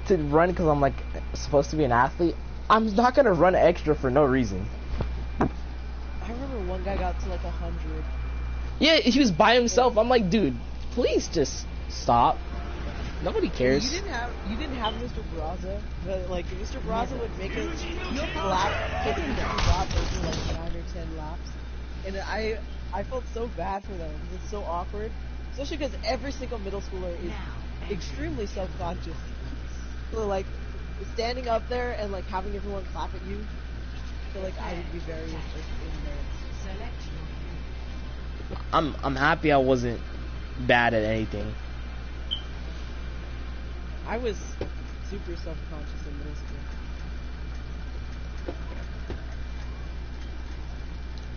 to run because I'm like supposed to be an athlete, I'm not gonna run extra for no reason. I remember one guy got to like 100. Yeah, he was by himself. I'm like, dude, please just stop. Nobody cares. You didn't have Mr. Barraza, but like Mr. Barraza would make us lap hitting every lap over like 9 or 10 laps, and I felt so bad for them because it's so awkward, especially because every single middle schooler is extremely self-conscious. So like standing up there and like having everyone clap at you, I feel like I would be very embarrassed. I'm happy I wasn't bad at anything. I was super self-conscious in middle school.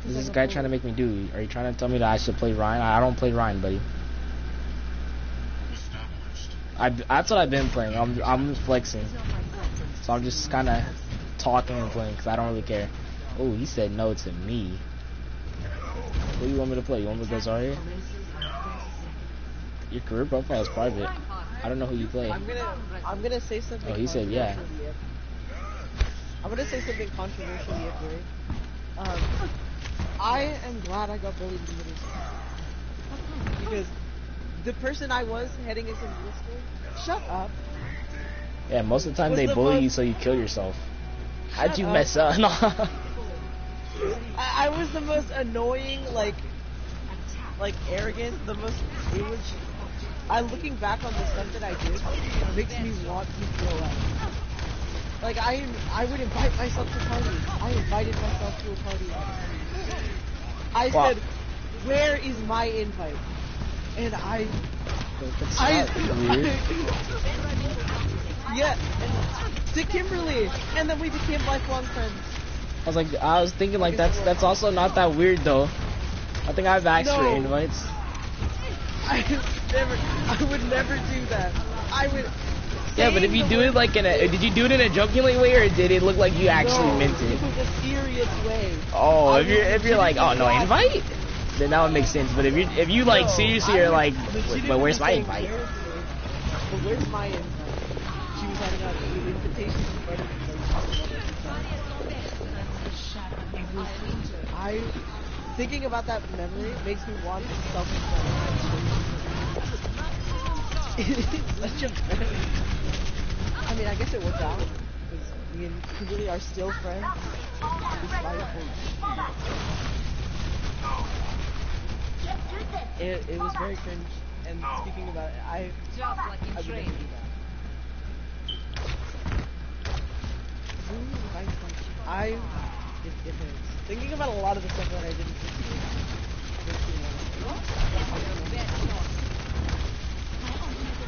What's this guy trying to make me do? Are you trying to tell me that I should play Ryan? I don't play Ryan, buddy. That's what I've been playing. I'm flexing. So I'm just kind of talking and playing because I don't really care. Oh, he said no to me. What do you want me to play? You want me to go Zarya? Your career profile is private. I don't know who you play. I'm gonna say something. Oh, he said yeah. I'm gonna say something controversial yet, Gary. I am glad I got bullied in middle school because the person I was heading into middle school. Shut up. Yeah, most of the time they bully you so you kill yourself. How'd you mess up? No. I was the most annoying, like arrogant, the most. It was. Looking back on the stuff that I did, makes me want to throw up. Like I would invite myself to parties. I invited myself to a party. I said, "Where is my invite?" And yeah, and to Kimberly, and then we became lifelong friends. I was thinking like that's also not that weird though. I think I've asked for invites. I would never do that. I would. Yeah, but if you do it like did you do it in a jokingly way or did it look like you actually meant it? It was a serious way. Oh, if you're like, oh no invite, then that would make sense. But if you like seriously are like, but where's my invite? But where's my invite? She was handing out the invitation in front of me. Thinking about that memory makes me want to self-inflict. It's such a memory. I mean, I guess it worked out because me and Kimberly are still friends. It was very cringe. And speaking about it, I would never do that. It hurts. Thinking about a lot of the stuff that I didn't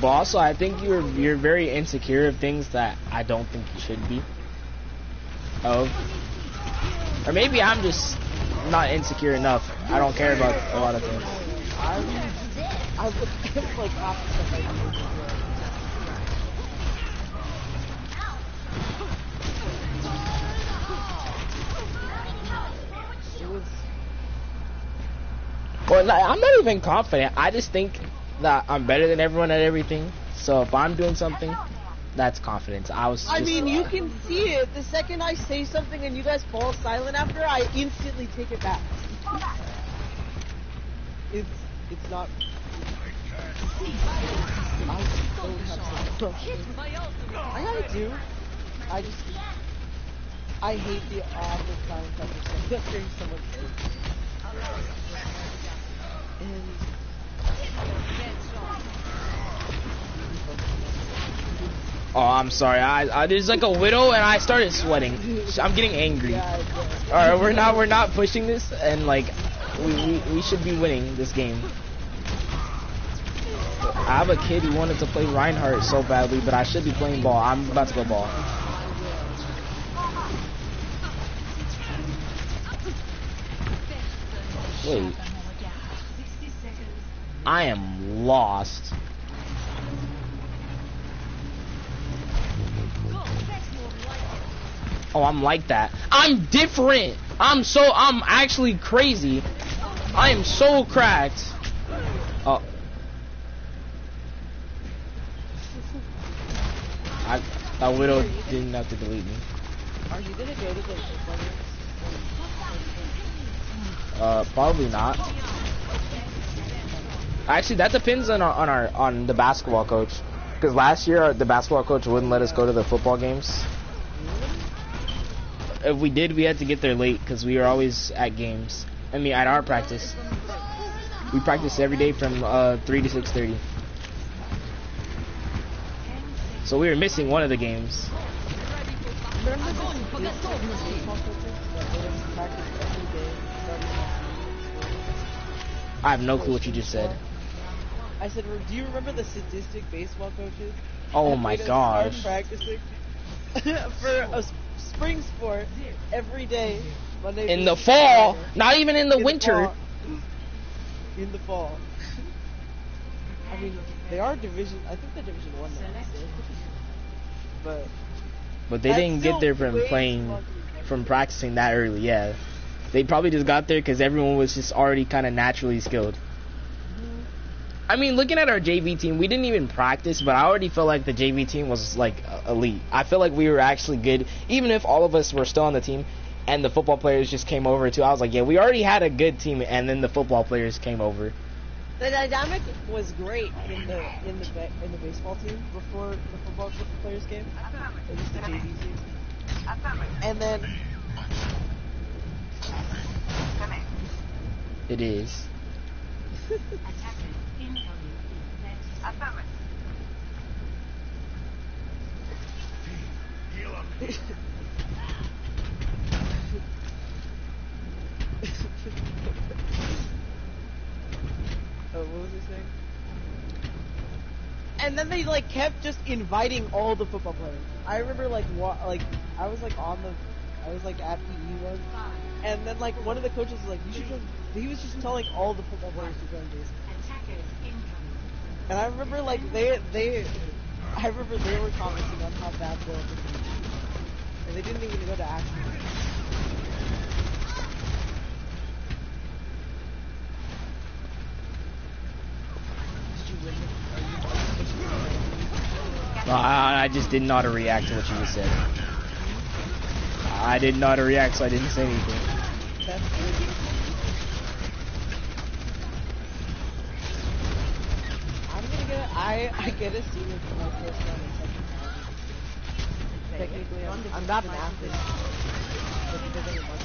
But also, I think you're very insecure of things that I don't think you should be. Or maybe I'm just not insecure enough. I don't care about a lot of things. I look at like half the stuff I do. Well, I'm not even confident. I just think that I'm better than everyone at everything. So if I'm doing something, that's confidence. I mean, you can see it. The second I say something and you guys fall silent after, I instantly take it back. It's not. I gotta do. I hate the awkward silence after saying someone. Oh, I'm sorry. I there's like a widow and I started sweating. I'm getting angry. Alright, we're not pushing this and like we should be winning this game. I have a kid who wanted to play Reinhardt so badly, but I should be playing ball. I'm about to go ball. Wait. I am lost. Oh, I'm like that. I'm different. I'm actually crazy. I am so cracked. Oh. That widow didn't have to delete me. Are you gonna go to the football games? Probably not. Actually, that depends on the basketball coach. Because last year the basketball coach wouldn't let us go to the football games. If we did, we had to get there late because we were always at games. I mean, at our practice. We practiced every day from 3 to 6:30. So we were missing one of the games. I have no clue what you just said. I said, do you remember the sadistic baseball coaches? Oh my gosh. Practicing for a spring sport every day. Monday In the fall, not even in the winter. In the fall. I mean, they are division. I think they're Division 1 now. But they didn't get there from from practicing that early. Yeah, they probably just got there because everyone was just already kind of naturally skilled. I mean, looking at our JV team, we didn't even practice, but I already felt like the JV team was like elite. I feel like we were actually good, even if all of us were still on the team and the football players just came over too. I was like, yeah, we already had a good team, and then the football players came over. The dynamic was great in the baseball team before the football players came. It was the JV team, and then it is. What was he saying? And then they like kept just inviting all the football players. I remember like I was like at PE once, and then like one of the coaches was like, you should join. He was just telling all the football players to join baseball. And I remember like I remember they were commenting on how bad they were, and they didn't even go to action. I just didn't know how to react to what you just said. I didn't know how to react, so I didn't say anything. That's good. I get a senior for my first round and second round. Technically, I'm not an athlete. But it doesn't much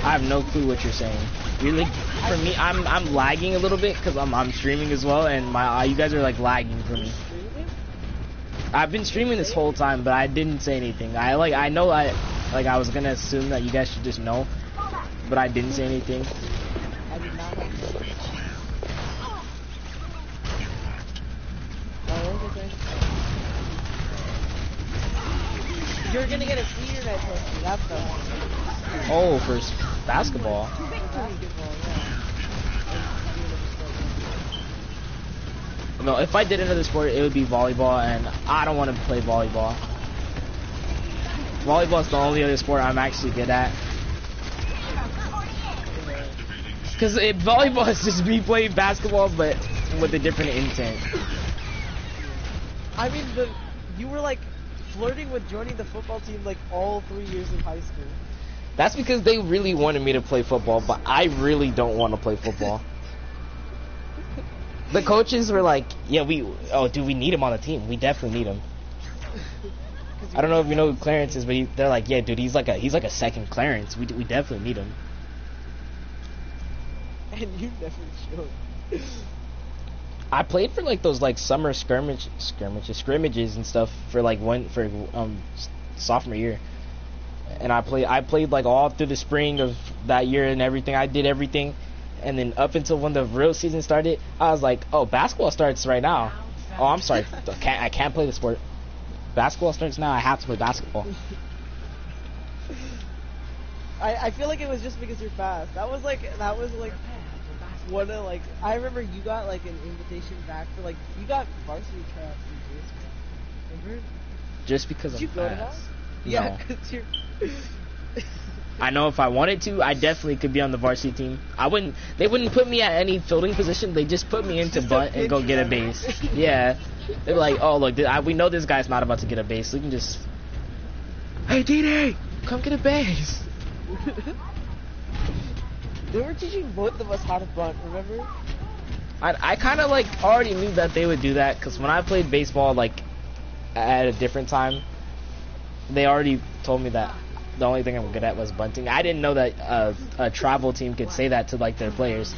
I have no clue what you're saying. Really, for me, I'm lagging a little bit because I'm streaming as well, and you guys are like lagging for me. I've been streaming this whole time, but I didn't say anything. I was gonna assume that you guys should just know, but I didn't say anything. I did not know. You're gonna get a senior night poster. That's the one. Oh, for basketball. No, if I did another sport, it would be volleyball, and I don't want to play volleyball. Volleyball is the only other sport I'm actually good at. Because volleyball is just me playing basketball, but with a different intent. I mean, you were like flirting with joining the football team like all 3 years of high school. That's because they really wanted me to play football, but I really don't want to play football. The coaches were like, yeah, we need him on the team. We definitely need him. I don't know if you know who Clarence is, but they're like, yeah, dude, he's like a second Clarence. We definitely need him. And you never showed. I played for like those like summer scrimmages and stuff for like sophomore year. And I played like all through the spring of that year and everything. I did everything. And then up until when the real season started, I was like, oh, basketball starts right now. Oh, I'm sorry. I can't play the sport. Basketball starts now. I have to play basketball. I feel like it was just because you're fast. That was like one of like, I remember you got like an invitation back for like, you got varsity tryouts in baseball. Remember? Just because I'm fast. Yeah, because you're... I know if I wanted to, I definitely could be on the varsity team. They wouldn't put me at any fielding position. They just put me into bunt and go get a base. Yeah. They're like, oh look, we know this guy's not about to get a base. So we can just, hey DD, come get a base. They were teaching both of us how to bunt, remember? I kind of like already knew that they would do that because when I played baseball like at a different time, they already told me that the only thing I'm good at was bunting. I didn't know that a travel team could say that to like their players.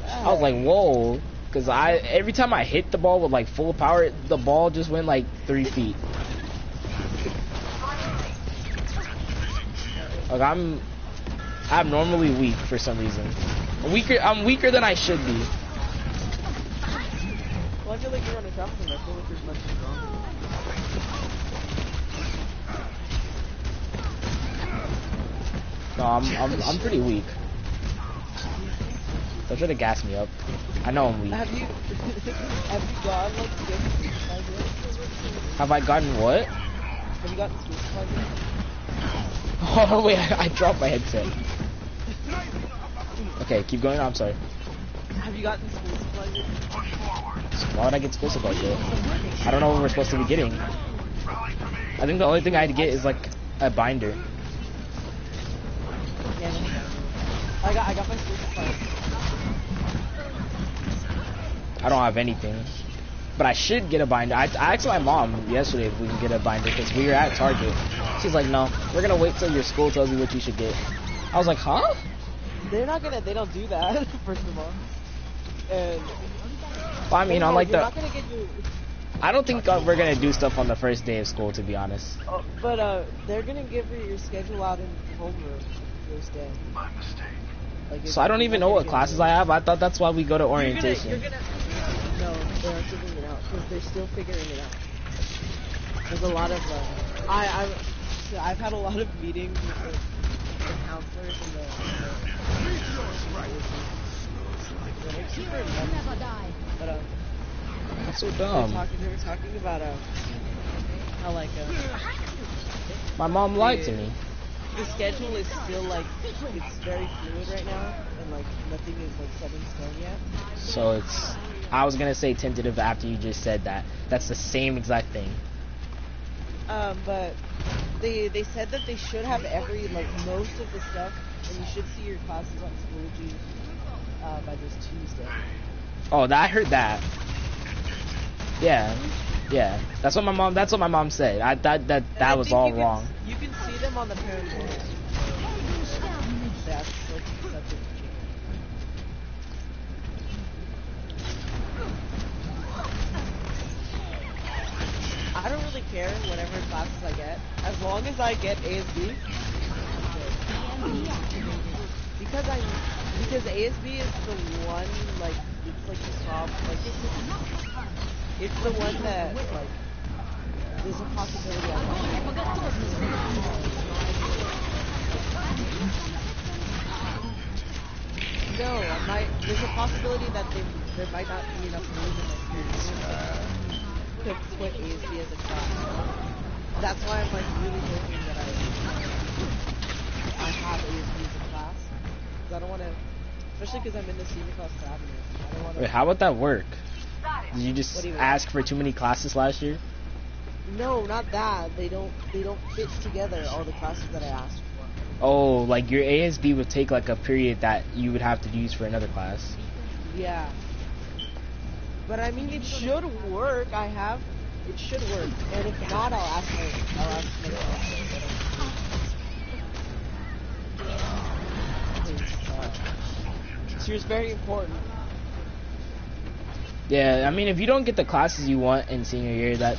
I was like, whoa, because every time I hit the ball with like full power, the ball just went like 3 feet. Like I'm normally weak for some reason. I'm weaker than I should be. Well, I feel like you're on a travel team. I feel like you're much stronger. No, I'm pretty weak. Don't try to gas me up. I know I'm weak. Have you gotten like good supervisor? Have I gotten what? Have you gotten supervisor? Oh wait, I dropped my headset. Okay, keep going. I'm sorry. Have you gotten school supervisor? Why would I get school supervisor? I don't know what we're supposed to be getting. I think the only thing I had to get is like a binder. Yeah, I got my school supervisor. I don't have anything, but I should get a binder. I asked my mom yesterday if we can get a binder because we were at Target. She's like, no, we're gonna wait till your school tells you what you should get. I was like, huh? They don't do that, first of all. And well, I mean, on like not gonna get you. I don't think we're gonna do stuff on the first day of school, to be honest. Oh, but they're gonna give you your schedule out in homeroom first day. My mistake. Like So I don't even know what classes I have. I thought that's why we go to orientation. No, they are figuring it out because they're still figuring it out. There's a lot of I've had a lot of meetings with the counselors and the but that's so dumb. They were talking about how like my mom lied to me. The schedule is still like it's very fluid right now, and like nothing is like set in stone yet. So I was gonna say tentative after you just said that. That's the same exact thing. But they said that they should have most of the stuff, and you should see your classes on Schoology by this Tuesday. Oh, I heard that. Yeah. That's what my mom said. That was all wrong. You can see them on the parent portal. That's like such a change. I don't really care whatever classes I get, as long as I get ASB. Because ASB is the one like it's like the top like it's the one that like there's a possibility I No, there's a possibility that there might not be enough room in my to put ASB as a class. That's why I'm like really hoping that I have ASB as a class. Because I don't want to, especially because I'm in the senior class cabinet. I don't want to. Wait, how would that work? Did you just ask for too many classes last year? No, not that. They don't fit together all the classes that I asked for. Oh, like your ASB would take like a period that you would have to use for another class. Yeah. But I mean, it should work. It should work. And if not, I'll ask my She was very important. Yeah, I mean, if you don't get the classes you want in senior year, that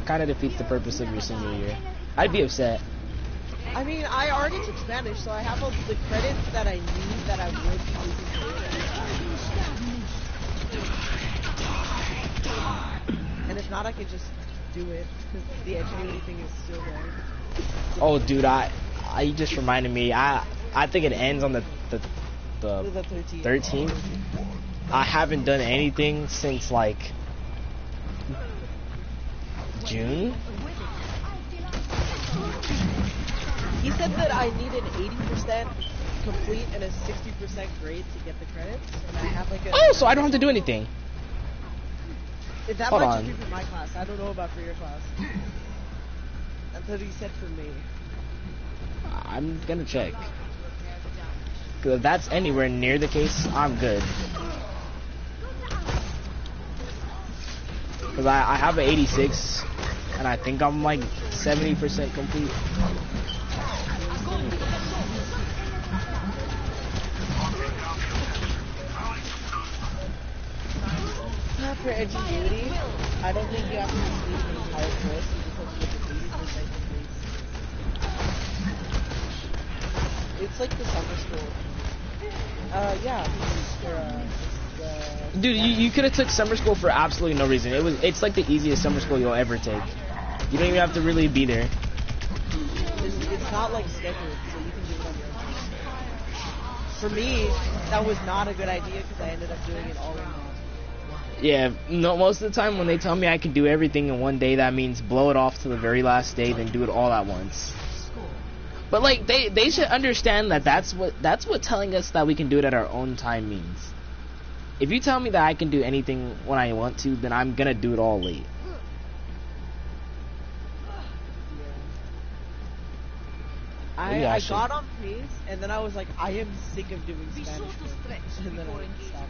kind of defeats the purpose of your senior year. I'd be upset. I mean, I already took Spanish, so I have all the credits that I need that I would be using for it. And if not, I could just do it, because the engineering thing is still there. Oh, dude, you just reminded me. I think it ends on the 13th. I haven't done anything since like June. he said that I need an 80% complete and a 60% grade to get the credits, and I have like a... Oh, so I don't have to do anything. That Hold might on. just be for my class. I don't know about for your class. That's what he said for me. I'm gonna check. Cause if that's anywhere near the case, I'm good. Cause I have an 86, and I think I'm like 70% complete. For ingenuity, I don't think you have to complete the entire course. You just have to get the 80% complete. It's like the summer school. Yeah. Dude, you could have took summer school for absolutely no reason. It's like the easiest summer school you'll ever take. You don't even have to really be there. It's not like scheduled, so you can do it on your own. For me, that was not a good idea because I ended up doing it all in one. Yeah, no, most of the time when they tell me I can do everything in one day, that means blow it off to the very last day, then do it all at once. But like they should understand that that's what telling us that we can do it at our own time means. If you tell me that I can do anything when I want to, then I'm gonna do it all late. I got on pace, and then I was like, I am sick of doing Spanish. And then I stopped.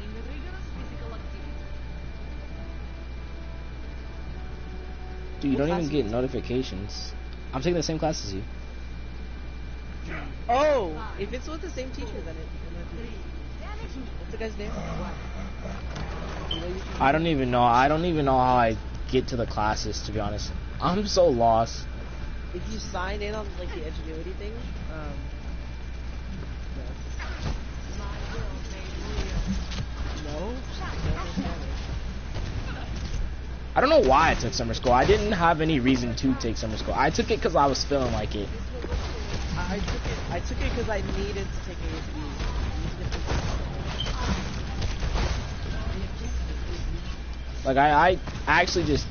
Dude, you don't even get notifications. I'm taking the same class as you. Oh, if it's with the same teacher, then it might be. What's the guy's name? I don't even know. I don't even know how I get to the classes, to be honest. I'm so lost. If you sign in on like the ingenuity thing, no. I don't know why I took summer school. I didn't have any reason to take summer school. I took it because I was feeling like it. I took it because I needed to take ASB. Like I actually just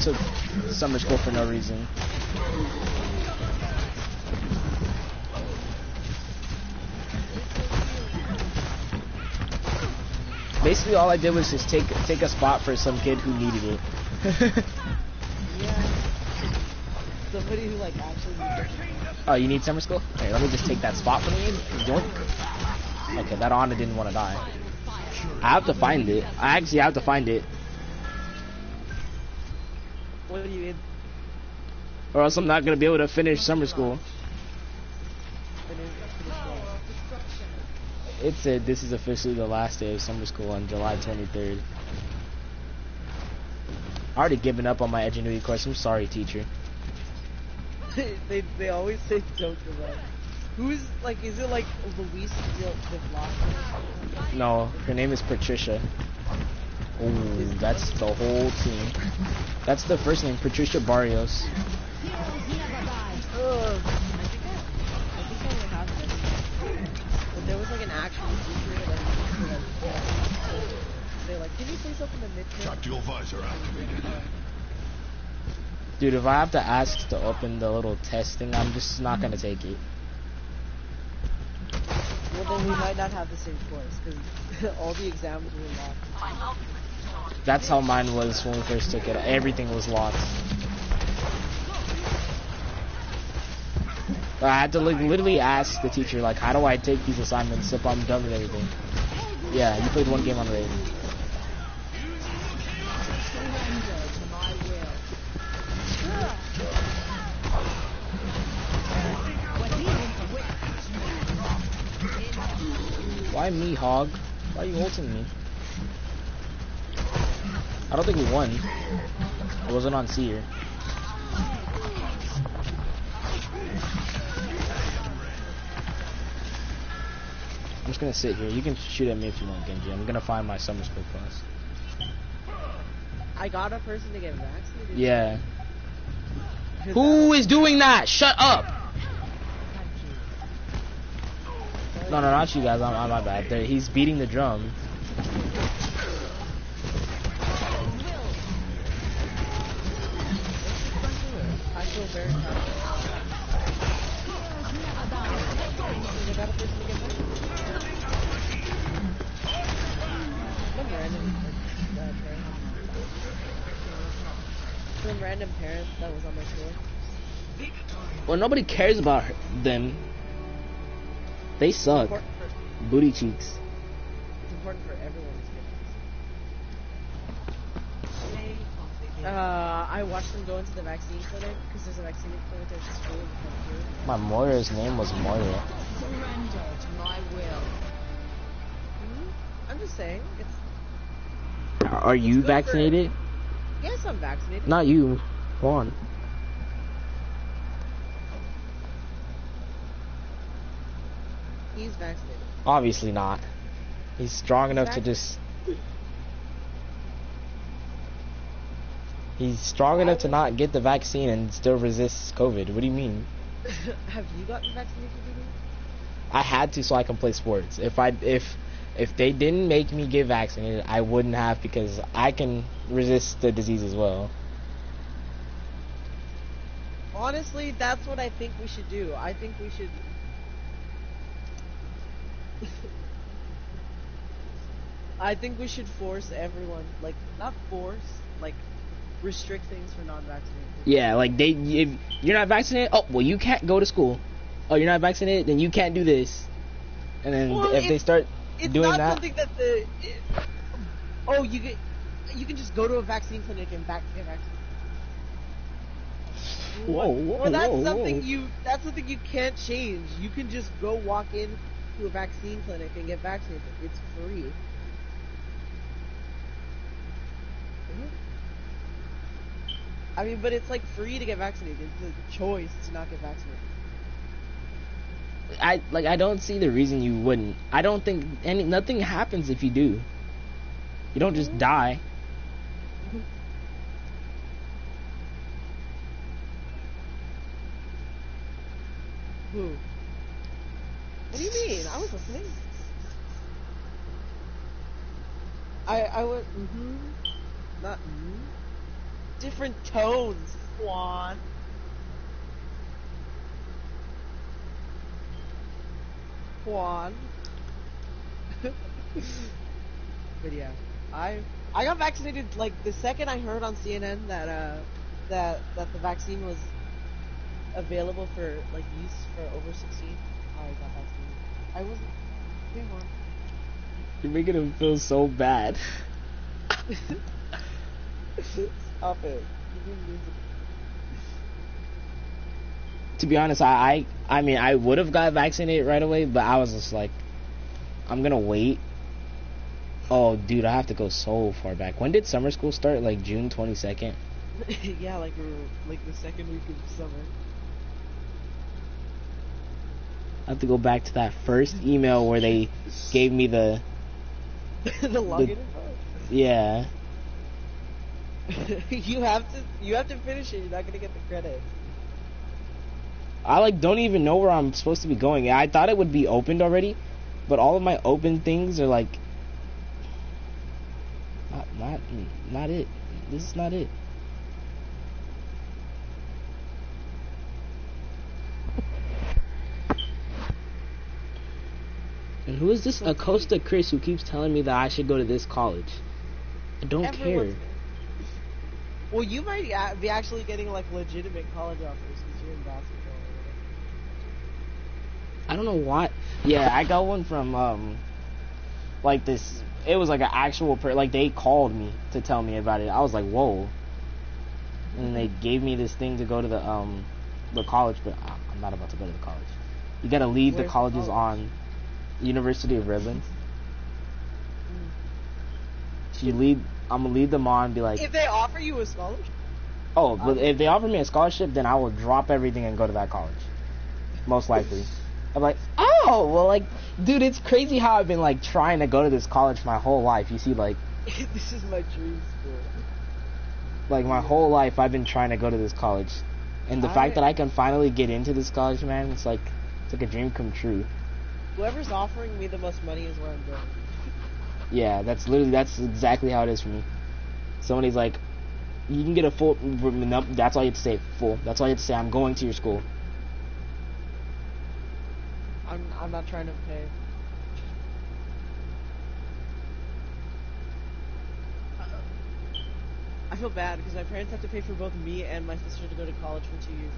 took summer school for no reason. Basically, all I did was just take a spot for some kid who needed it. Yeah. Somebody who like actually needs it. Oh, you need summer school? Okay, let me just take that spot from you. Okay, that Ana didn't want to die. I have to find it. I actually have to find it. What are you in? Or else I'm not gonna be able to finish summer school. It said this is officially the last day of summer school on July 23rd. I already given up on my ingenuity course. I'm sorry, teacher. they always say don't give up. Who's like? Is it like Luis the vlogger? No, her name is Patricia. Oh, that's the whole team. That's the first name, Patricia Barrios. I think I would have this. But there was like an actual teacher that they're like, can you please open the midterm? Tactical visor activated. Dude, if I have to ask to open the little test thing, I'm just not gonna take it. Well, then we might not have the same course because all the exams were locked. That's how mine was when we first took it. Everything was locked. I had to like literally ask the teacher, like, how do I take these assignments if I'm done with everything? Yeah, you played one game on Raid. Why me, Hog? Why are you ulting me? I don't think we won. It wasn't on Seer. I'm just gonna sit here. You can shoot at me if you want, Genji. I'm gonna find my summer school class. I got a person to get vaccinated. Yeah. Who is doing that? Shut up! No, not you guys. I'm my bad. He's beating the drum. I feel very proud. parent. Some random parent that was on my tour. Well, nobody cares about them. They suck. Booty cheeks. It's important for everyone to get vaccinated. I watched them go into the vaccine clinic because there's a vaccine clinic at the school. My Moira's name was Moira. Surrender to my will. I'm just saying. Are you vaccinated? Yes, I'm vaccinated. Not you, Juan. He's vaccinated. Obviously not. He's strong enough to just... He's strong enough to not get the vaccine and still resist COVID. What do you mean? Have you gotten vaccinated? I had to so I can play sports. If they didn't make me get vaccinated, I wouldn't have, because I can resist the disease as well. Honestly, that's what I think we should do. I think we should... I think we should force everyone, like, not force, like, restrict things for non-vaccinated people. Yeah, like, if you're not vaccinated, oh, well, you can't go to school. Oh, you're not vaccinated, then you can't do this. And then if they start doing that... It's not something that you can just go to a vaccine clinic and get vaccinated. Whoa, Well, that's something you can't change. You can just go walk in to a vaccine clinic and get vaccinated. It's free. I mean, but it's like free to get vaccinated. It's a choice to not get vaccinated. I don't see the reason you wouldn't. I don't think nothing happens if you do. You don't just die. Who? What do you mean? I was listening. I was not different tones, Juan. But yeah, I got vaccinated like the second I heard on CNN that the vaccine was available for like use for over 16. I got vaccinated. I wasn't. You're making him feel so bad. Stop it. To be honest, I mean, I would have got vaccinated right away, but I was just like, I'm gonna wait. Oh, dude, I have to go so far back. When did summer school start? Like June 22nd? Yeah, like the second week of summer. I have to go back to that first email where they gave me the the login info. Yeah. you have to finish it. You're not gonna get the credit. I like don't even know where I'm supposed to be going. I thought it would be opened already, but all of my open things are like not it. This is not it. And who is this Acosta Chris who keeps telling me that I should go to this college? I don't care. Well, you might be actually getting like legitimate college offers because you're in basketball. I don't know why. Yeah, I got one from like this. It was like an actual like they called me to tell me about it. I was like, whoa. And they gave me this thing to go to the college, but I'm not about to go to the college. You gotta leave the colleges on University of Redlands. I'm gonna lead them on and be like, if they offer you a scholarship? Oh, but if they offer me a scholarship, then I will drop everything and go to that college. Most likely. I'm like, oh, well, like, dude, it's crazy how I've been, like, trying to go to this college my whole life. You see, like... This is my dream school. Like, my whole life I've been trying to go to this college. And the fact that I can finally get into this college, man, it's like a dream come true. Whoever's offering me the most money is where I'm going. Yeah, that's exactly how it is for me. Somebody's like, you can get a full... Nope, that's all you have to say, full. That's all you have to say, I'm going to your school. I'm not trying to pay. I feel bad because my parents have to pay for both me and my sister to go to college for 2 years.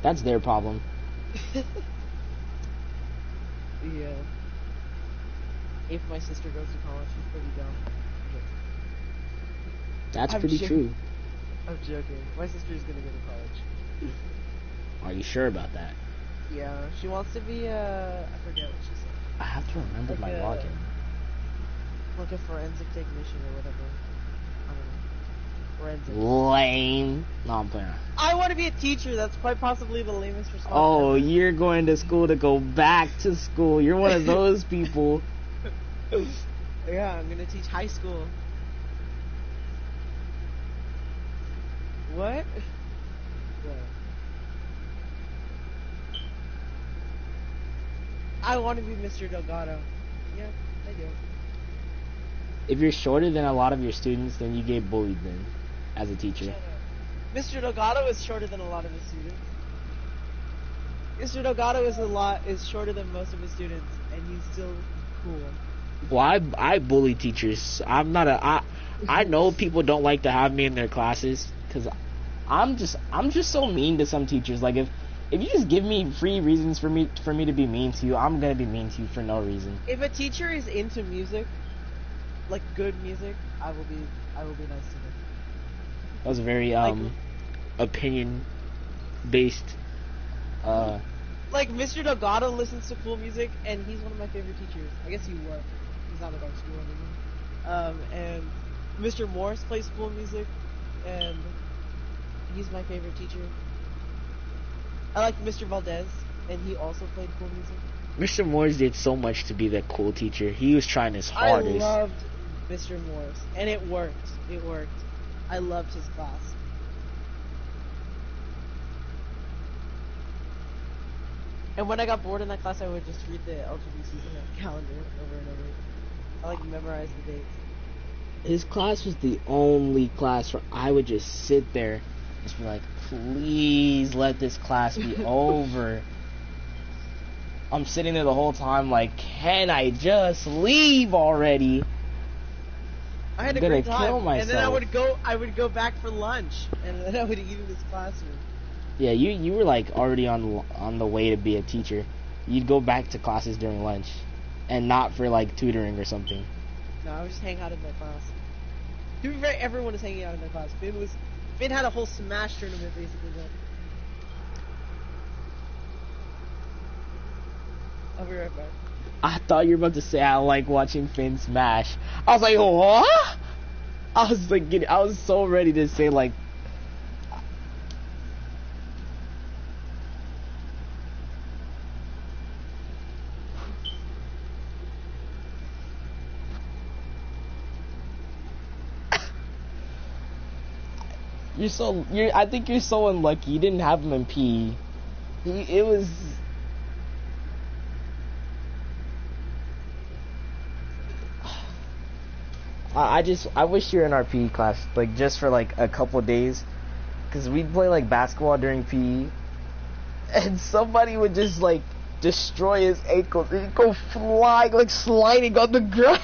That's their problem. Yeah. If my sister goes to college, she's pretty dumb. That's I'm pretty joking. true. I'm joking. My sister's gonna go to college. Are you sure about that? Yeah, she wants to be I forget what she said. I have to remember Like my login. Like a forensic technician or whatever. I don't know. Forensic. Lame. No, I'm playing. I want to be a teacher. That's quite possibly the lamest response. Oh, ever. you're going to school to go back to school. You're one of those people. Yeah, I'm gonna teach high school. What? What? I want to be Mr. Delgado. Yeah, I do. If you're shorter than a lot of your students, then you get bullied then, as a teacher. Shut up. Mr. Delgado is shorter than a lot of his students. Mr. Delgado is shorter than most of his students, and he's still cool. Well, I bully teachers. I know people don't like to have me in their classes because I'm just so mean to some teachers. Like if you just give me free reasons for me to be mean to you, I'm gonna be mean to you for no reason. If a teacher is into music, like good music, I will be nice to them. That was a very opinion based. Like Mr. Delgado listens to cool music, and he's one of my favorite teachers. I guess he was. He's not at our school anymore. And Mr. Morris plays cool music, and he's my favorite teacher. I like Mr. Valdez, and he also played cool music. Mr. Morris did so much to be that cool teacher. He was trying his I hardest. loved Mr. Morris, and it worked. It worked. I loved his class. And when I got bored in that class, I would just read the LGBT calendar over and over. I like memorized the dates. His class was the only class where I would just sit there and just be like, please let this class be over. I'm sitting there the whole time like, can I just leave already? I had a I'm gonna great time. kill myself. And then I would go back for lunch, and then I would eat in this classroom. Yeah, you were like already on the way to be a teacher. You'd go back to classes during lunch, and not for like tutoring or something. No, I would just hang out in my class. To be fair, everyone was hanging out in my class. Finn had a whole Smash tournament basically going. I'll be right back. I thought you were about to say I like watching Finn smash. I was like, what? I was so ready to say like. I think you're so unlucky. You didn't have him in PE. It was. I wish you were in our PE class, like just for like a couple days, because we'd play like basketball during PE, and somebody would just like destroy his ankles and he'd go flying, like sliding on the ground.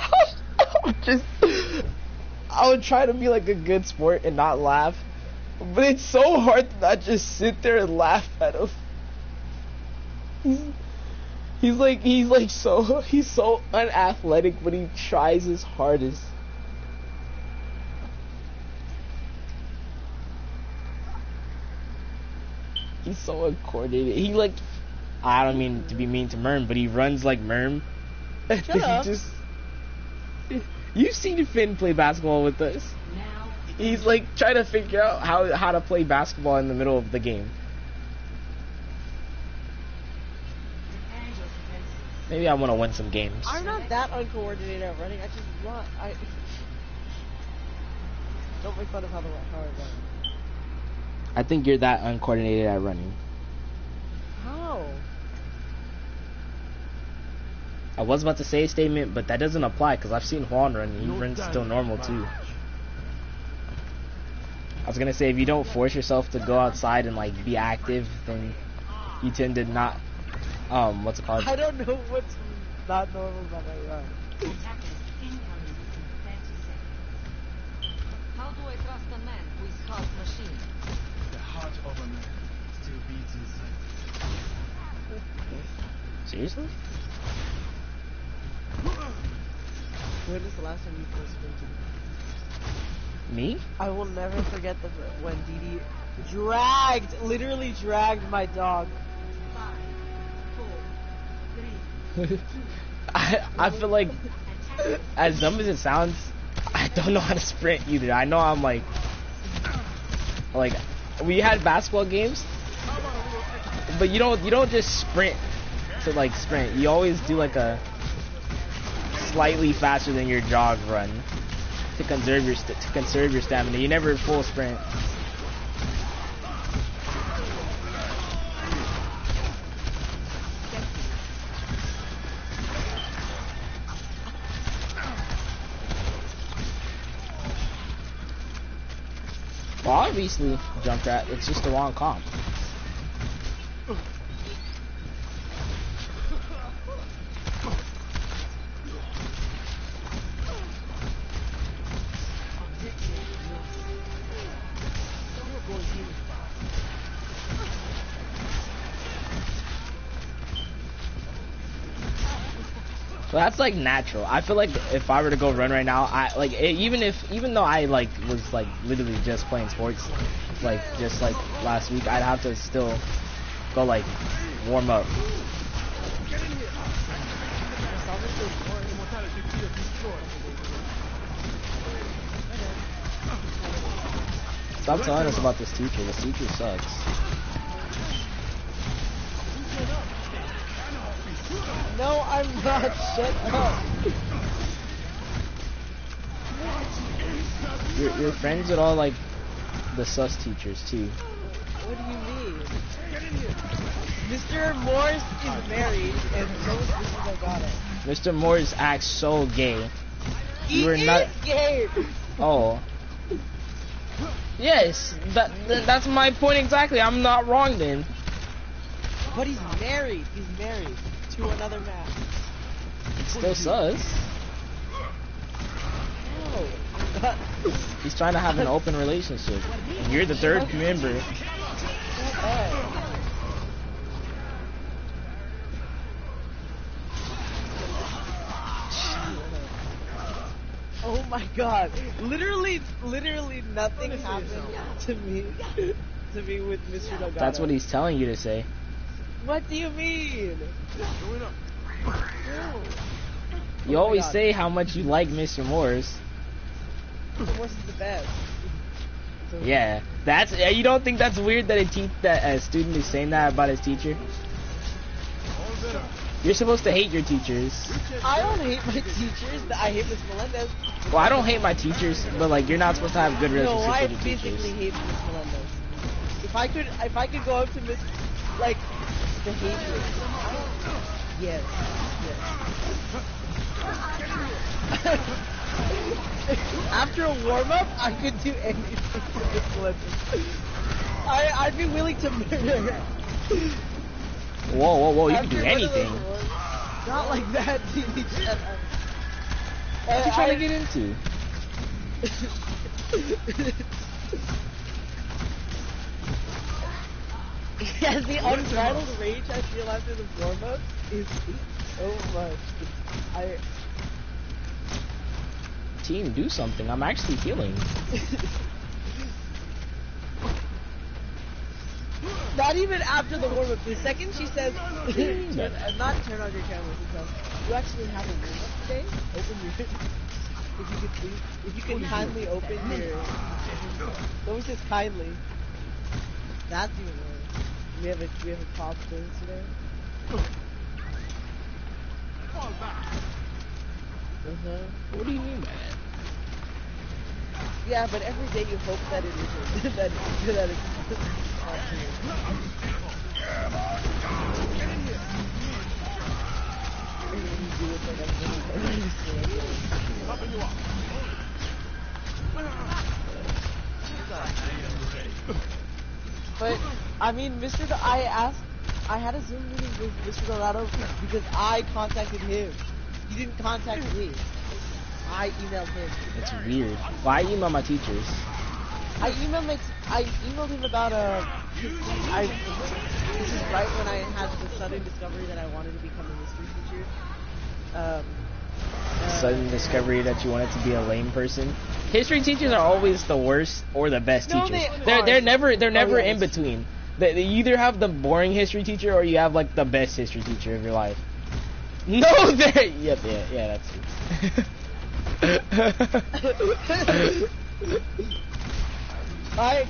I would try to be like a good sport and not laugh, but it's so hard to not just sit there and laugh at him. He's so unathletic, but he tries his hardest. He's so uncoordinated. I don't mean to be mean to Merm, but he runs like Merm. Shut up. You've seen Finn play basketball with us. He's like trying to figure out how to play basketball in the middle of the game. Maybe I want to win some games. I'm not that uncoordinated at running. Don't make fun of how I run. I think you're that uncoordinated at running. How? I was about to say a statement, but that doesn't apply because I've seen Juan run and he runs still normal too. I was gonna say if you don't force yourself to go outside and like be active, then you tend to not what's it called? I don't know what's not normal about my run. How do I trust a man who is half machine? The heart of a man still beats inside. Seriously? When is the last time you first sprinted? Me? I will never forget when Didi literally dragged my dog. 5, 4, 3. I feel like, as dumb as it sounds, I don't know how to sprint either. I know I'm like we had basketball games, but you don't just sprint to like sprint. You always do like a slightly faster than your jog run to conserve your stamina. You never full sprint. Well, obviously jump rat. It's just the wrong comp. So that's like natural. I feel like if I were to go run right now, even though I like was like literally just playing sports, like just like last week, I'd have to still go like warm up. Stop telling us about this teacher. This teacher sucks. No, I'm not. Shut up. You're friends with all like the sus teachers too. What do you mean? Mr. Morris is married, and so is Mr. Delgado. Mr. Morris acts so gay. He You are is not. gay. Oh. Yes, that's my point exactly. I'm not wrong then. But he's married. He's married to another man. It's still sus. No. He's trying to have an open relationship. And you're the third member. Shut up. Oh my god. Literally nothing happened to me with Mr. Delgado. That's what he's telling you to say. What do you mean? You always say how much you like Mr. Morris. Mr. Morris is the best. So Yeah, you don't think that's weird that a student is saying that about his teacher? You're supposed to hate your teachers. I don't hate my teachers. I hate Miss Melendez. Well, I don't hate my teachers, but like you're not supposed to have good No, relationships I with your physically teachers. hate Miss Melendez. If I could go up to Miss, like, the hatred. Yes. After a warm up, I could do anything to Miss Melendez. I'd be willing to murder her. Whoa, you can After do one of those anything. warm- Not like that, dude. Shut up. What you trying to get into? Yeah, the unbridled rage I feel after the warm-up is so much. Team, do something. I'm actually healing. Not even after the warm-up. The second she says, not turn on your camera, she says, you actually have a warm-up today? Open your... If you could please, if you can kindly open your... Someone says kindly. That's even worse. We have a top quiz today. What do you mean by that? Yeah, but every day you hope that it isn't. that it's But I mean, I had a Zoom meeting with Mr. Dorado because I contacted him. He didn't contact me. I emailed him. It's weird. Well, I email my teachers. I emailed him about this is right when I had the sudden discovery that I wanted to become a history teacher. Sudden discovery that you wanted to be a lame person. History teachers are always the worst or the best No, teachers. they They're never yes. in between. They either have the boring history teacher or you have like the best history teacher of your life. No, they're yeah, that's it.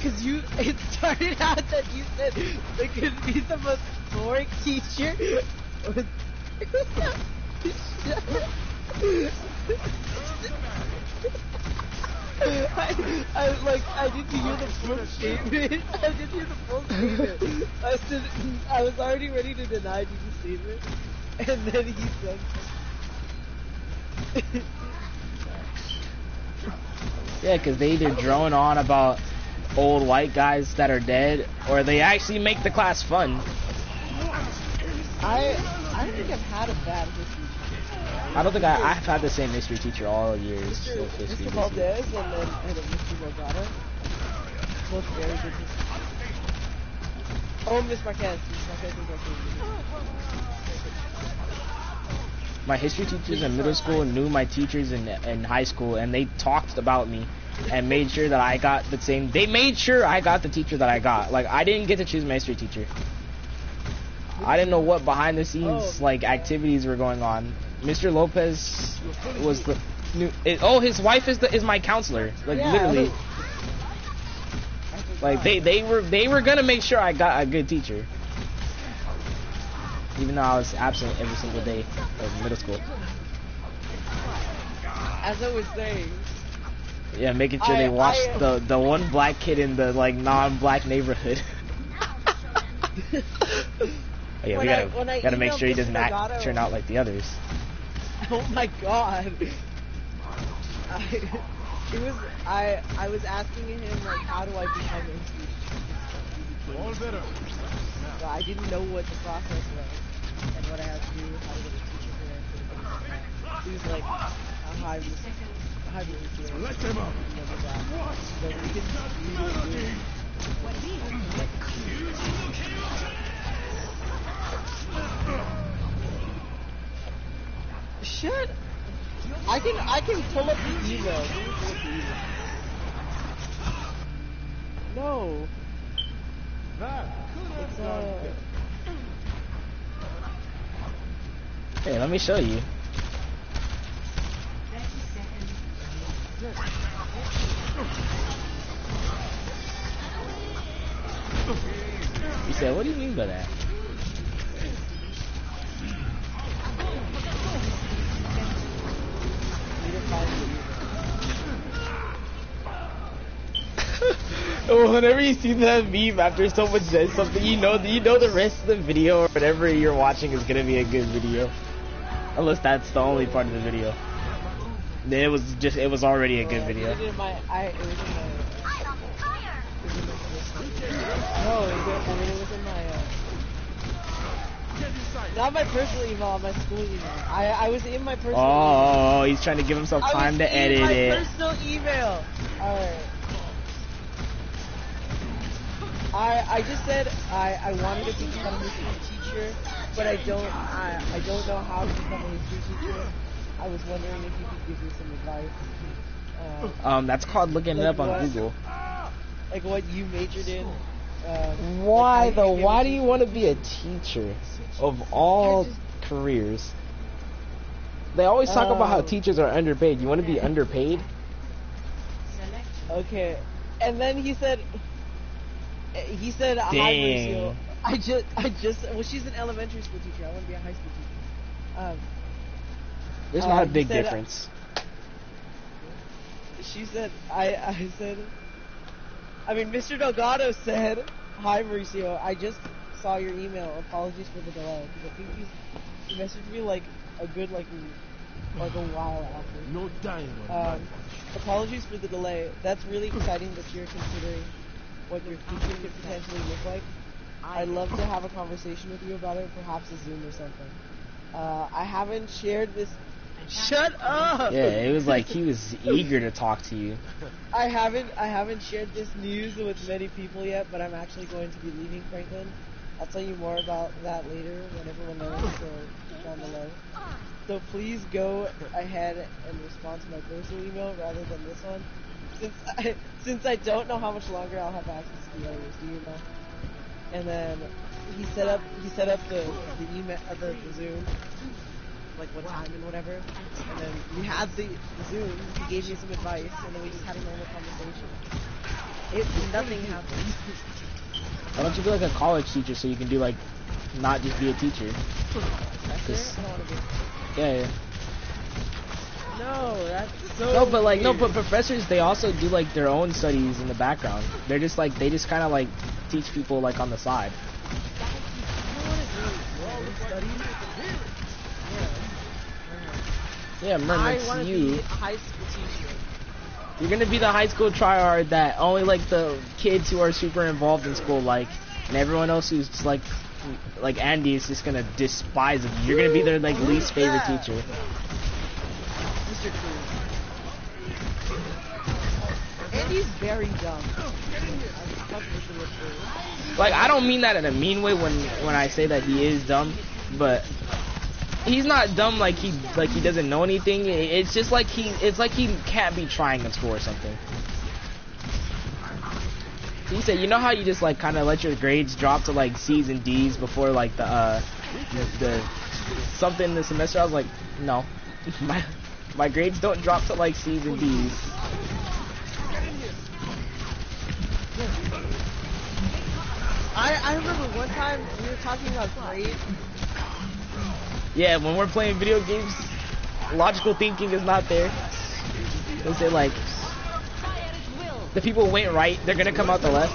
Cause it started out that you said they could be the most boring teacher. I didn't hear the full statement. I said, I was already ready to deny the statement, and then he said, Yeah, because they either drone on about old white guys that are dead, or they actually make the class fun. I don't think I've had a bad history teacher. I don't think I've had the same history teacher all years of history. Mr. Valdez and then Mr. Delgado. Both very good history. Oh, Miss Marquez. Miss Marquez is okay. My history teachers in middle school knew my teachers in high school, and they talked about me and made sure that I got the same. They made sure I got the teacher that I got. Like, I didn't get to choose my history teacher. I didn't know what behind the scenes like activities were going on. Mr. Lopez was the new. His wife is my counselor. Like, yeah, literally. Like they were gonna make sure I got a good teacher. Even though I was absent every single day of middle school. As I was saying. Yeah, making sure they watched the one black kid in the like non-black neighborhood. Oh, yeah, we gotta make sure he doesn't turn out like the others. Oh my god. I was asking him like, how do I become a history teacher? All better. So I didn't know what the process was and what I had to do, how to get a teacher credential. He was like, hi, Let them up. So we can Shut. I can pull up the email. No. It's Hey, let me show you. You said, what do you mean by that? Whenever you see that meme after someone says something, you know the rest of the video or whatever you're watching is gonna be a good video. Unless that's the only part of the video. Then it was already a good video. It was in my not my personal email, on my school email. I was in my personal email. Oh, he's trying to give himself time to edit it. I was in my personal email. Alright. I just said I wanted to become a history teacher, but I don't know how to become a history teacher. I was wondering if you could give me some advice. That's called looking it up on Google. Like what you majored in. Why like though? Why do you want to be a teacher of all careers? They always talk about how teachers are underpaid. You want to be underpaid? Okay. And then he said, hi, Mauricio. I just, well, she's an elementary school teacher. I want to be a high school teacher. There's not a big difference. She said, Mr. Delgado said, hi, Mauricio. I just saw your email. Apologies for the delay. Because I think he messaged me like a good, like a while after. No dying. Apologies for the delay. That's really exciting that you're considering what your future could potentially look like. I'd love to have a conversation with you about it, perhaps a Zoom or something. I haven't shared this Shut up! Yeah, it was like he was eager to talk to you. I haven't shared this news with many people yet, but I'm actually going to be leaving Franklin. I'll tell you more about that later when everyone knows, so down below. So please go ahead and respond to my personal email rather than this one, since I don't know how much longer I'll have access to the others, email. And then he set up the email the Zoom, like what time and whatever. And then we had the Zoom. He gave me some advice, and then we just had a normal conversation. Nothing happened. Why don't you be like a college teacher so you can do like, not just be a teacher? Professor? I don't want to be. Yeah. No, that's so. No, but like weird. but professors, they also do like their own studies in the background. They're just like they just kind of like teach people like on the side. Yeah, remember I it's want to you. be a high school teacher. You're gonna be the high school tryhard that only like the kids who are super involved in school like, and everyone else who's just like Andy is just gonna despise of you. You're gonna be their like least favorite teacher. Mr. Cruz. Andy's very dumb. Like I don't mean that in a mean way when I say that he is dumb, but he's not dumb like he doesn't know anything. It's just like he can't be trying in school or something. He said, you know how you just like kind of let your grades drop to like C's and D's before like the something in the semester? I was like, no, my grades don't drop to like C's and D's. I remember one time we were talking about grades. Yeah, when we're playing video games, logical thinking is not there. They say like, the people who went right, they're gonna come out the left.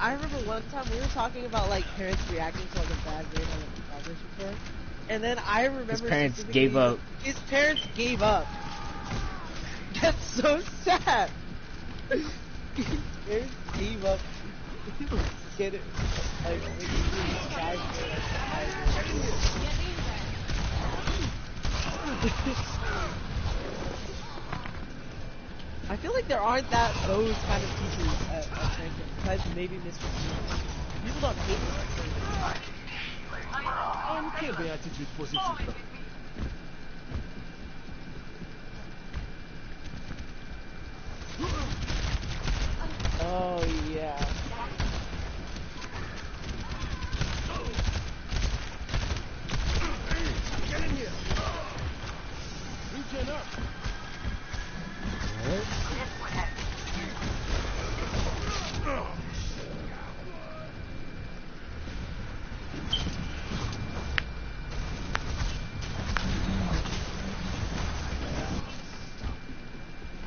I remember one time we were talking about like parents reacting to like a bad grade on a progress report, and then I remember His parents gave up. His parents gave up. That's so sad. His parents gave up. Get it? Like, I feel like there aren't those kind of teachers at Franklin, besides maybe Mr. Stevens. People don't hate Mr. Stevens. Oh yeah. Get in here! Regen up!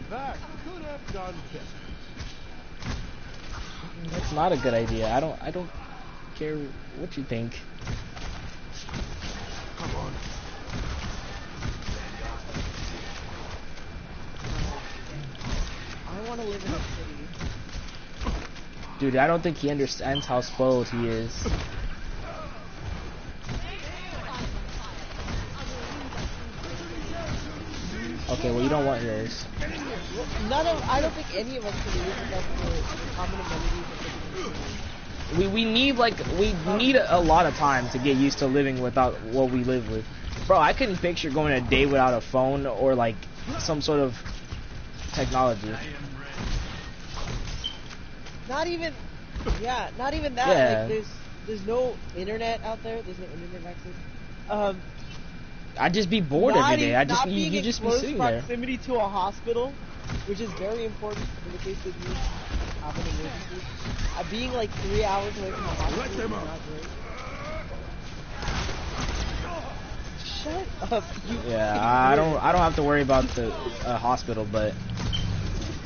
That could have done better. That's not a good idea. I don't care what you think. Come on. I want to live in a city. Dude, I don't think he understands how spoiled he is. Okay, well you don't want yours. I don't think any of us can live without the common amenities of living in a city. We need a lot of time to get used to living without what we live with. Bro, I couldn't picture going a day without a phone or like some sort of technology. Not even that. Yeah. Like there's no internet out there. There's no internet access. I'd just be bored every day. You just be sitting there. Proximity to a hospital, which is very important in the case that you have an emergency. Being like 3 hours away from the hospital is not great. Shut up, you. Yeah, I don't have to worry about the hospital, but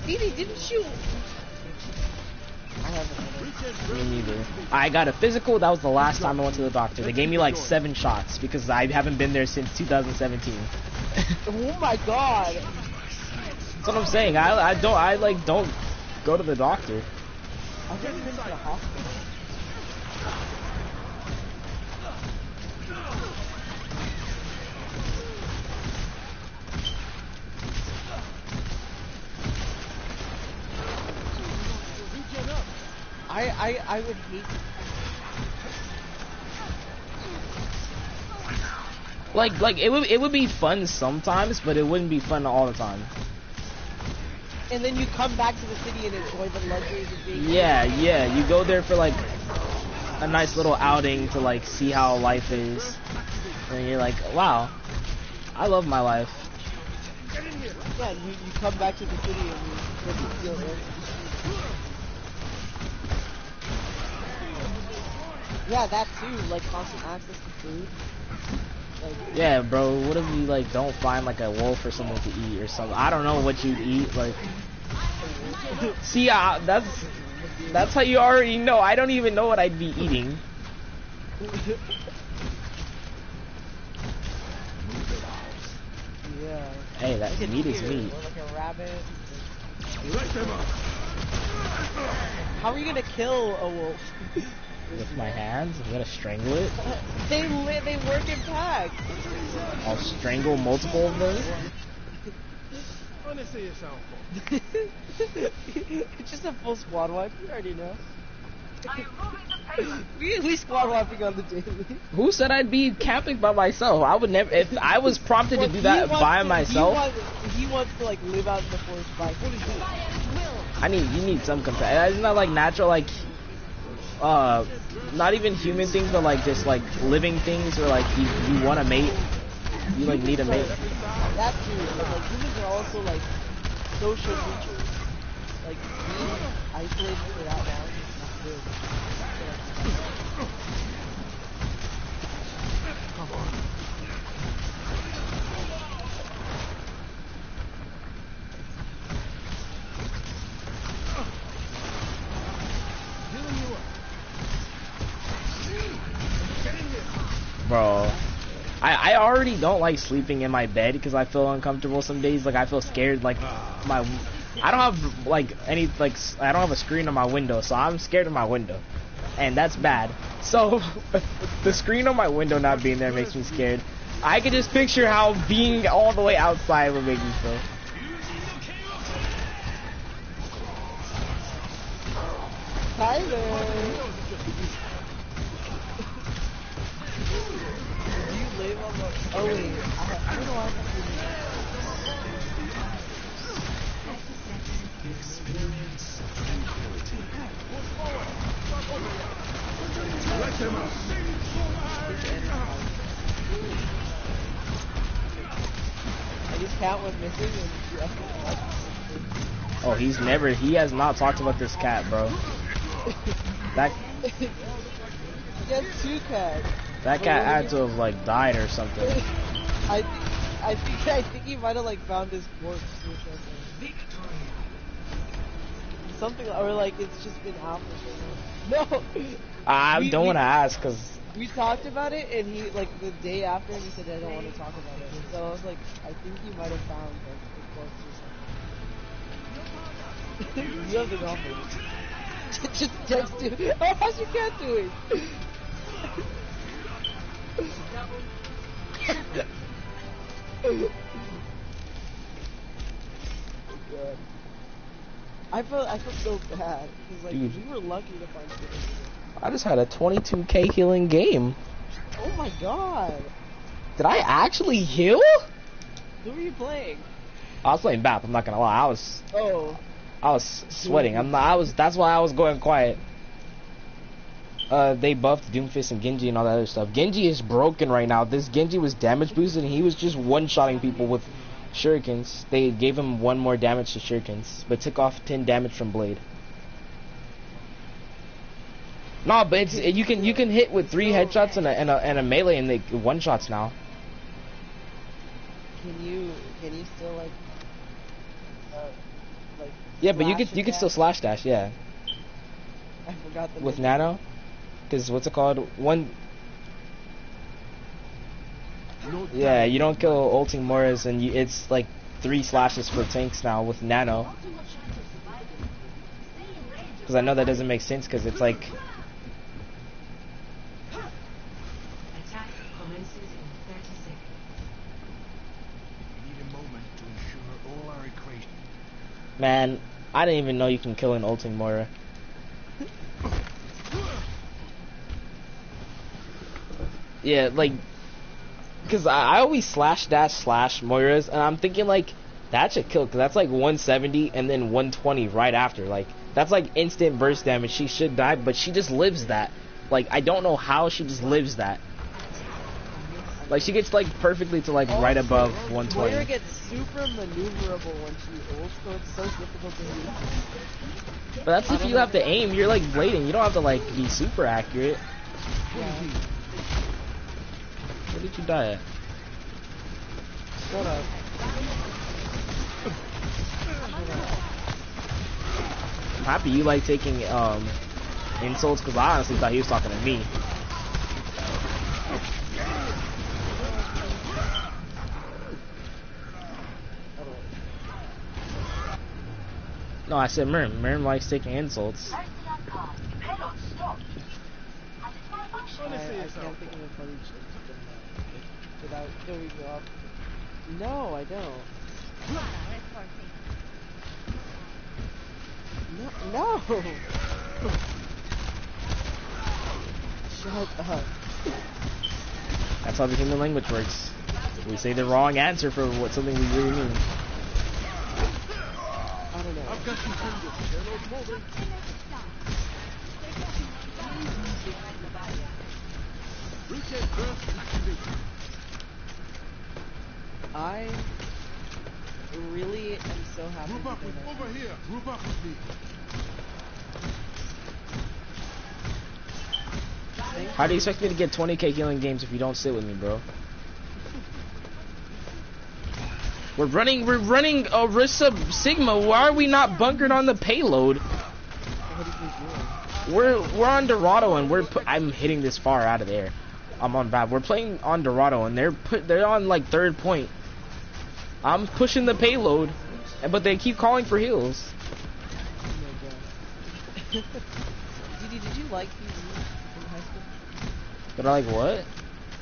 Edie, didn't you? I haven't. me neither. I got a physical. That was the last time I went to the doctor. They gave me like 7 shots because I haven't been there since 2017. Oh my god. That's what I'm saying. I like don't go to the doctor. I've never been to the hospital. I would hate. Like it would be fun sometimes, but it wouldn't be fun all the time. And then you come back to the city and enjoy the luxuries of being. Yeah, you go there for like a nice little outing to like see how life is, and you're like, wow, I love my life. Yeah, you come back to the city and you feel ill. Yeah, that too, like constant access to food. Like, Yeah, bro, what if you like don't find like a wolf or something to eat or something? I don't know what you'd eat, like. See, that's how you already know. I don't even know what I'd be eating. yeah. Hey, that Like a meat is deer, meat. or like a rabbit. How are you gonna kill a wolf? With my hands, I'm gonna strangle it. They work in packs. I'll strangle multiple of them. It's just a full squad wipe, you already know. we squad wiping on the daily. Who said I'd be camping by myself? I would never. If I was prompted to do that by myself, he wants to like live out in the forest by himself. you need some compassion. It's not like natural, like not even human things, but like just like living things, or like you want a mate. You like need a mate. That too, but like humans are also like social creatures. Like being isolated for that long is not good. Come on. Bro, I already don't like sleeping in my bed because I feel uncomfortable some days. Like I feel scared. Like I don't have like any like I don't have a screen on my window, so I'm scared of my window, and that's bad. So the screen on my window not being there makes me scared. I can just picture how being all the way outside would make me feel. Tyler! Oh wait, I don't know why I just cat went missing and Oh, he has not talked about this cat, bro. That he has two cats. That cat had to have like died or something. I think he might have like found his corpse or something. Something, or like it's just been out for so long. No. I don't want to ask because we talked about it, and he like the day after, and he said I don't want to talk about it. So I was like, I think he might have found like the corpse or something. You have the number. Just text him. Oh, how's your cat doing? God. I feel so bad because like Dude. we were lucky to find it. I just had a 22k healing game. Oh my god! Did I actually heal? Who are you playing? I was playing BAP. I'm not gonna lie. Oh. I was sweating. That's why I was going quiet. They buffed Doomfist and Genji and all that other stuff. Genji is broken right now. This Genji was damage boosted and he was just one-shotting people with shurikens. They gave him 1 more damage to shurikens, but took off 10 damage from Blade. No, but it's you can hit with 3 headshots and a melee and they one-shots now. Can you still like Yeah, but you can still slash dash, yeah. I forgot the With name. nano, because what's it called? Yeah, you don't kill ulting Morris, and it's like 3 slashes for tanks now with nano. Because I know that doesn't make sense because it's like... Attack commences in 30 seconds. We need a moment to ensure all our equations. Man, I didn't even know you can kill an ulting Moira. Yeah, like... Because I always slash dash slash Moira's, and I'm thinking like, that should kill, because that's like 170 and then 120 right after. Like, that's like instant burst damage. She should die, but she just lives that. Like, I don't know how she just lives that. Like, she gets like perfectly to like right above 120. Moira gets super maneuverable when she ults, so it's so difficult to use. But that's if you have to aim. You're like blading. You don't have to like be super accurate. Yeah. Where did you die at? Shut up. I'm happy you like taking insults, because I honestly thought he was talking to me. No, I said Mern. Mern likes taking insults. I can't think of a funny shit without going off. No, I don't. No! Shut up. That's how the human language works. We say the wrong answer for what something we really mean. I don't know. I've got some fingers. They're not moving. Rotate burst activated. I really am so happy. Group up with over here. Group up with me. How do you expect me to get 20k healing games if you don't sit with me, bro? We're running Orisa Sigma. Why are we not bunkered on the payload? We're on Dorado and I'm hitting this far out of there. I'm on bad. We're playing on Dorado and they're on like 3rd point. I'm pushing the payload, but they keep calling for heals. Oh my god. Did you like PE in high school? But I like what?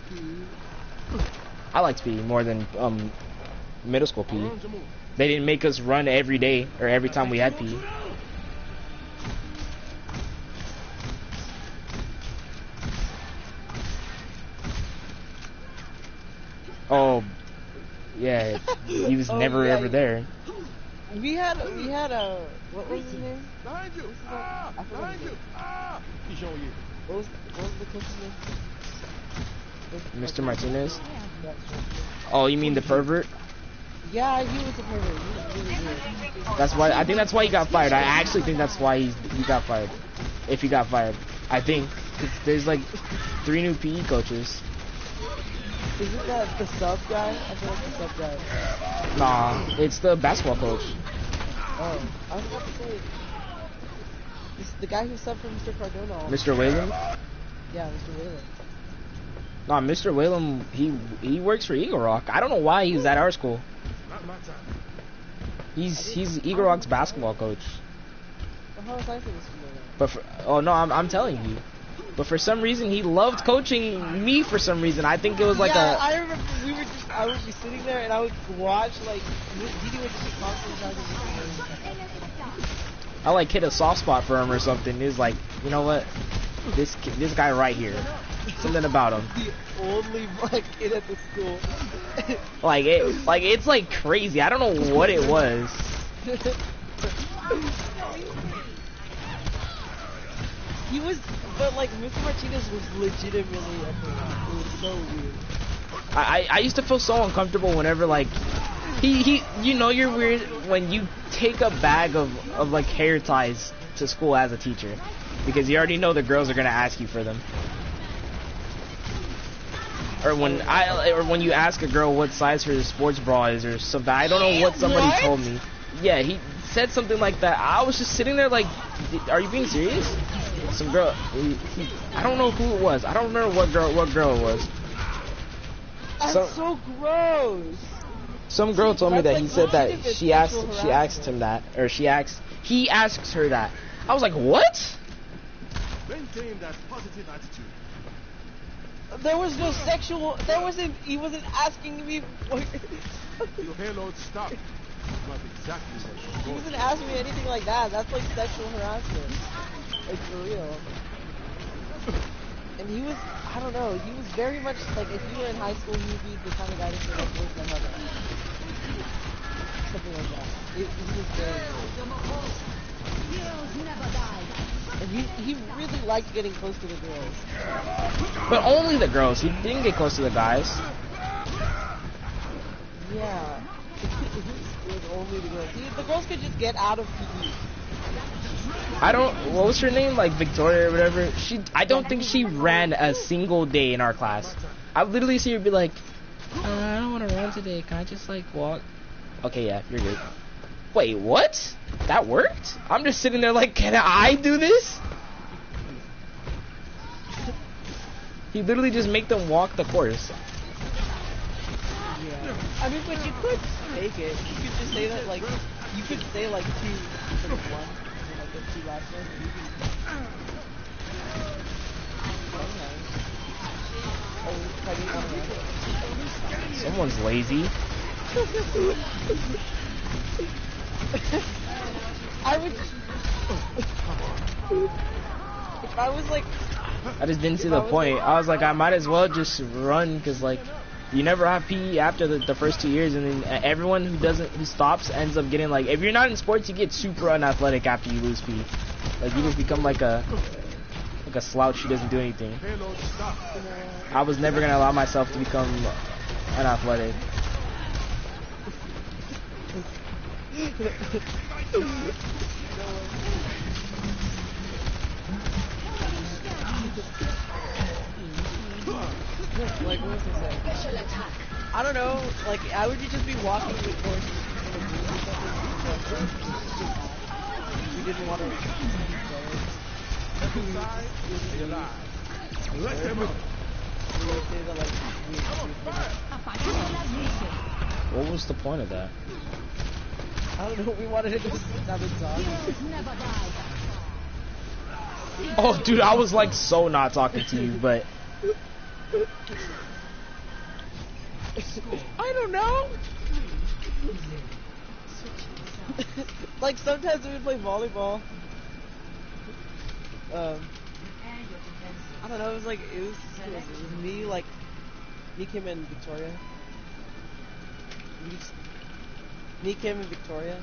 PE? I liked PE more than middle school PE. They didn't make us run every day or every time we had PE. Oh, yeah, he was never ever there. We had a what was his name? Behind you. I forgot Behind his you. name. He's showing you. What was the coach's name? Mr. Martinez? Yeah, Oh, you mean the pervert? yeah, he was a pervert. He was really weird. That's why. I think that's why he got fired. I actually think that's why he got fired. If he got fired, I think 'cause there's like 3 new PE coaches. Isn't that the sub guy? I feel like the sub guy. Nah, it's the basketball coach. Oh, I was about to say, this is the guy who subbed for Mr. Cardona. Mr. Whalen? Yeah, Mr. Whalen. Nah, Mr. Whalen, he works for Eagle Rock. I don't know why he's at our school. Not my time. He's Eagle Rock's basketball coach. Well, how was I supposed to know that? But oh no, I'm telling you. But for some reason, he loved coaching me. For some reason, I think it was like I remember I would be sitting there and I would watch like Didi would just be constantly trying to I like hit a soft spot for him or something. It was like, you know what, this guy right here, something about him. the only black kid at the school. It's like crazy. I don't know what it was. He was, but like Mr. Martinez was legitimately a pervert. It was so weird. I used to feel so uncomfortable whenever like he you know you're weird when you take a bag of like hair ties to school as a teacher because you already know the girls are gonna ask you for them. Or when you ask a girl what size her sports bra is or something. I don't know what somebody told me. Yeah, he said something like that. I was just sitting there like, are you being serious? Some girl, I don't know who it was. I don't remember what girl it was. That's so gross. Some girl told me That's that he like said that legitimate she asked sexual him that, or he asks her that. I was like, what? Maintain that positive attitude. There was no sexual. He wasn't asking me. Your payload stopped. Not exactly what you He thought. wasn't asking me anything like that. That's like sexual harassment. Like for real. And he was, I don't know, he was very much like, if you were in high school, he would be the kind of guy to say like, where's my mother? Something like that. He was very and he really liked getting close to the girls. But only the girls. He didn't get close to the guys. Yeah. It was only the girls. The girls could just get out of PE. What was her name? Like Victoria or whatever. I don't think she ran a single day in our class. I literally see her be like, I don't want to run today. Can I just like walk? Okay, yeah, you're good. Wait, what? That worked? I'm just sitting there like, can I do this? He literally just make them walk the course. Yeah. I mean, but you could fake it. You could just say that, like, you could say, like, 2 instead of 1. And, like, the 2 last ones. And you can... Someone's lazy. I would... If I was, like... I just didn't see the point. I was like, I might as well just run, because, like, you never have PE after the first 2 years, and then everyone who stops ends up getting, like, if you're not in sports, you get super unathletic after you lose PE. Like, you just become like a slouch who doesn't do anything. I was never gonna allow myself to become unathletic. Like, what was I saying? I don't know, like, I would just be walking the course we didn't want to What was the point of that? I don't know, we wanted to just have a song. Oh, dude, I was like so not talking to you, but I don't know. Like sometimes we would play volleyball. I don't know. It was me, like me, Kim, and Victoria. Me, Kim, and Victoria.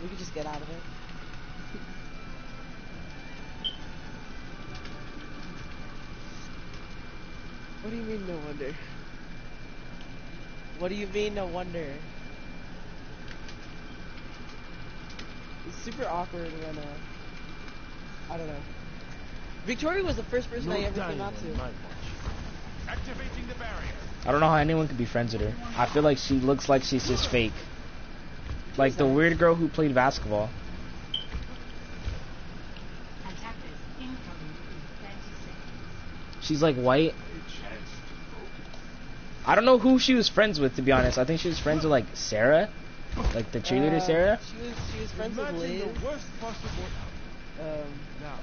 We could just get out of it. What do you mean, no wonder? What do you mean, no wonder? It's super awkward when, I don't know. Victoria was the first person I ever came out to. Activating the barrier. I don't know how anyone could be friends with her. I feel like she looks like she's just fake. Like the weird girl who played basketball. She's like white. I don't know who she was friends with, to be honest. I think she was friends with like Sarah, like the cheerleader Sarah. She was friends with Liz.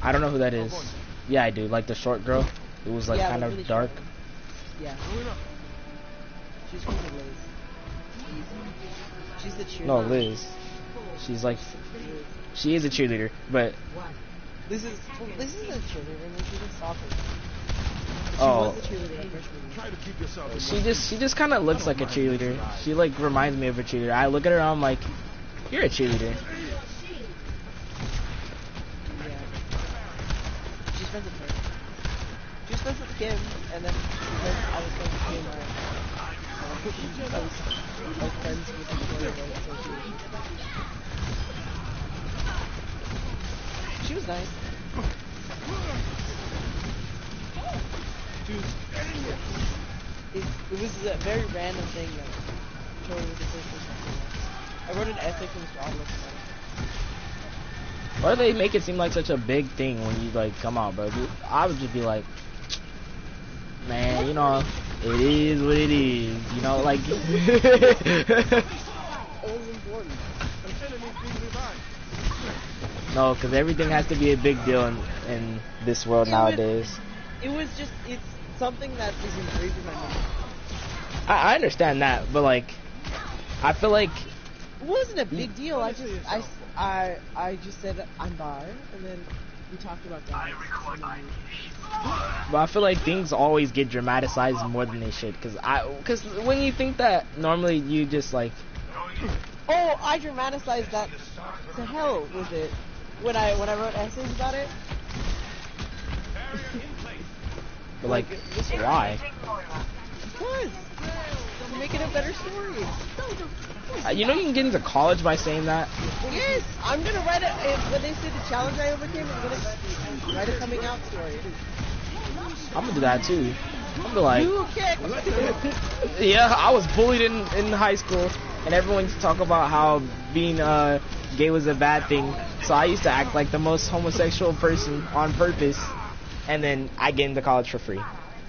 I don't know who that is. Yeah, I do. Like the short girl who was like kind of really dark. short. Yeah. She's friends with Liz. She's the cheerleader. No, Liz. She's like, she is a cheerleader, but This is a cheerleader, and then she's in soccer. She oh, was the cheerleader at freshman year. Try to keep yourself. she just kind of looks like a cheerleader. She like reminds me of a cheerleader. I look at her, and I'm like, you're a cheerleader. Yeah. She's friends with her. She was friends with Kim, and then because I was friends with Kim, I was friends with Victoria, so she was nice. It was a very random thing that Victoria was the first person. I wrote an essay for Mr. Obelisk. Why do they make it seem like such a big thing when you like come out, bro? I would just be like, man, you know, It is what it is. You know, like. It was important. I'm telling you, being revived. No, because everything has to be a big deal in this world nowadays. It's something that is engraved in my memory. I understand that, but like, I feel like. It wasn't a big deal. I just said I'm bi, and then we talked about that. But I feel like things always get dramatized more than they should, because when you think that normally you just like. Oh, I dramatized that to hell with it when I wrote essays about it. But like, why? Because to make it a better story. You know you can get into college by saying that. Yes, I'm gonna write it when they say the challenge I overcame. I'm gonna write a coming out story. I'm gonna do that too. I'm gonna be like, You kicked. yeah, I was bullied in high school, and everyone used to talk about how being gay was a bad thing. So I used to act like the most homosexual person on purpose, and then I get into college for free.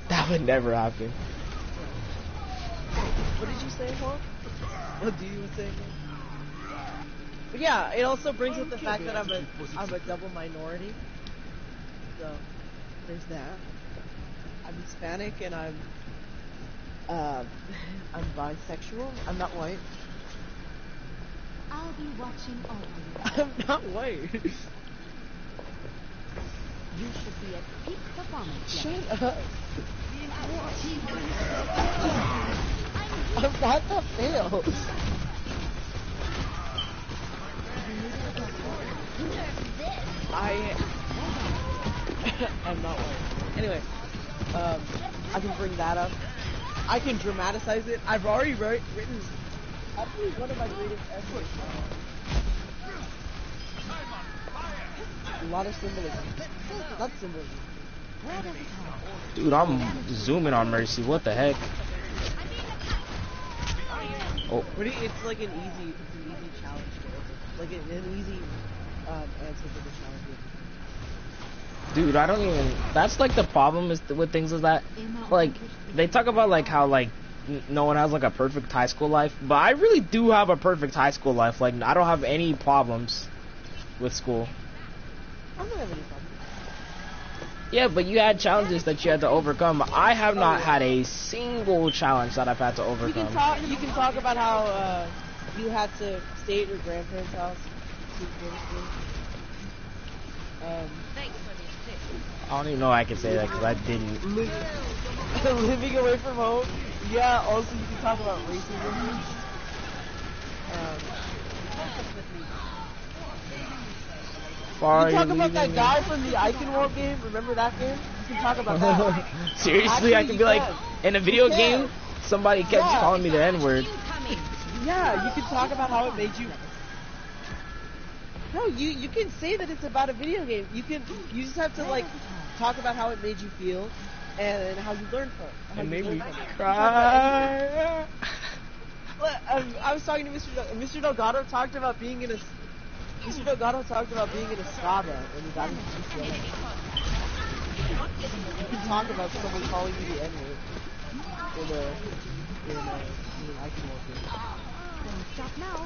That would never happen. What did you say, Paul? What do you say? But yeah, it also brings up the fact that I'm a double minority. So there's that. I'm Hispanic and I'm bisexual. I'm not white. I'll be watching over you. I'm not white. You should be at peak performance. Shut up. I'm not that fail. I'm not white. Anyway, I can bring that up. I can dramatize it. I've already written actually one of my greatest essays. A lot of symbolism. Not symbolism. Dude, I'm zooming on Mercy. What the heck? Oh, It's like an easy challenge to answer. Like an easy answer to the challenge. dude, I don't even. That's like the problem with things is that, like, they talk about like how like no one has like a perfect high school life, but I really do have a perfect high school life. Like, I don't have any problems with school. I don't have any problem. Yeah, but you had challenges that you had to overcome. I have not had a single challenge that I've had to overcome. You can talk about how you had to stay at your grandparents' house. Thanks for the assist. I don't even know I can say that because I didn't. Living away from home. Yeah. Also, you can talk about racism. You can talk about that guy from the Icon game. Remember that game? You can talk about that. Seriously, I can be like, in a video game, somebody kept calling me the N-word. Yeah, you can talk about how it made you. No, you can say that it's about a video game. You just have to like talk about how it made you feel and how you learned from it. It made me cry. I was talking to Mr. Delgado talked about being in a. Mr. Delgado talked about being in a Scaba when he got his GPA. You can talk about someone calling you the N-word in an Icon game. Don't stop now.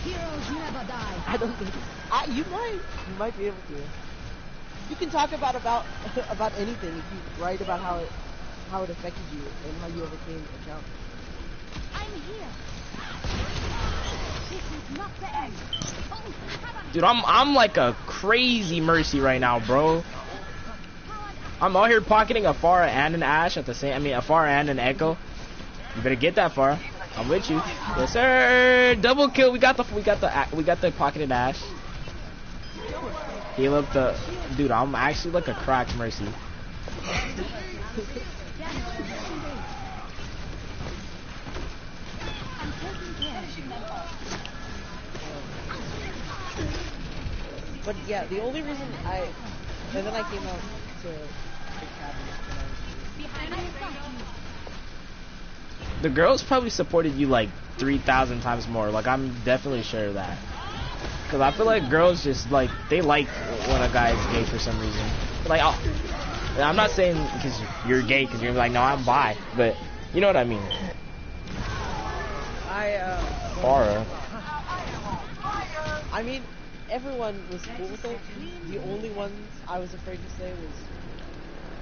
Heroes never die. I don't think you might be able to. You can talk about anything if you write about how it affected you and how you overcame a challenge. I'm here. This is not the end. Dude, I'm like a crazy Mercy right now, bro. I'm out here pocketing a Pharah and an Ashe at the same. I mean, a Pharah and an Echo. You better get that Pharah. I'm with you. Yes, sir. Double kill. We got the pocketed Ashe. Heal up the. Dude, I'm actually like a cracked Mercy. But yeah, the only reason and then I came out to the cabinet when I was The girls probably supported you like 3,000 times more. Like, I'm definitely sure of that. Because I feel like girls just like, they like when a guy is gay for some reason. Like, oh. And I'm not saying because you're gay, because you're like, no, I'm bi, but you know what I mean. Farah. I mean, everyone was cool with it. The only ones I was afraid to say was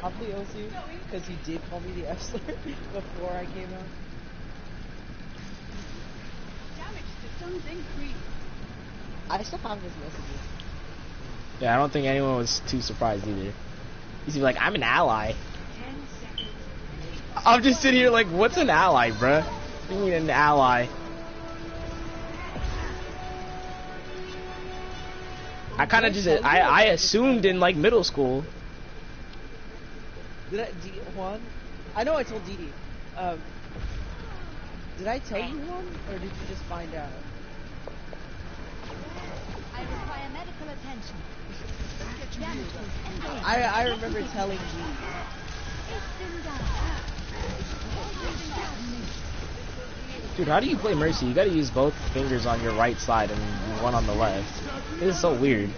probably OC, because he did call me the F slur before I came out. I still have his messages. Yeah, I don't think anyone was too surprised either. He's be like, I'm an ally. I'm just sitting here like, what's an ally, bruh? What do you mean an ally? I kind of just, I assumed in like middle school. Did I, Juan? I know I told Didi. Did I tell you, Juan, or did you just find out? I require medical attention. I remember telling Didi. Dude, how do you play Mercy? You gotta use both fingers on your right side and one on the left. This is so weird.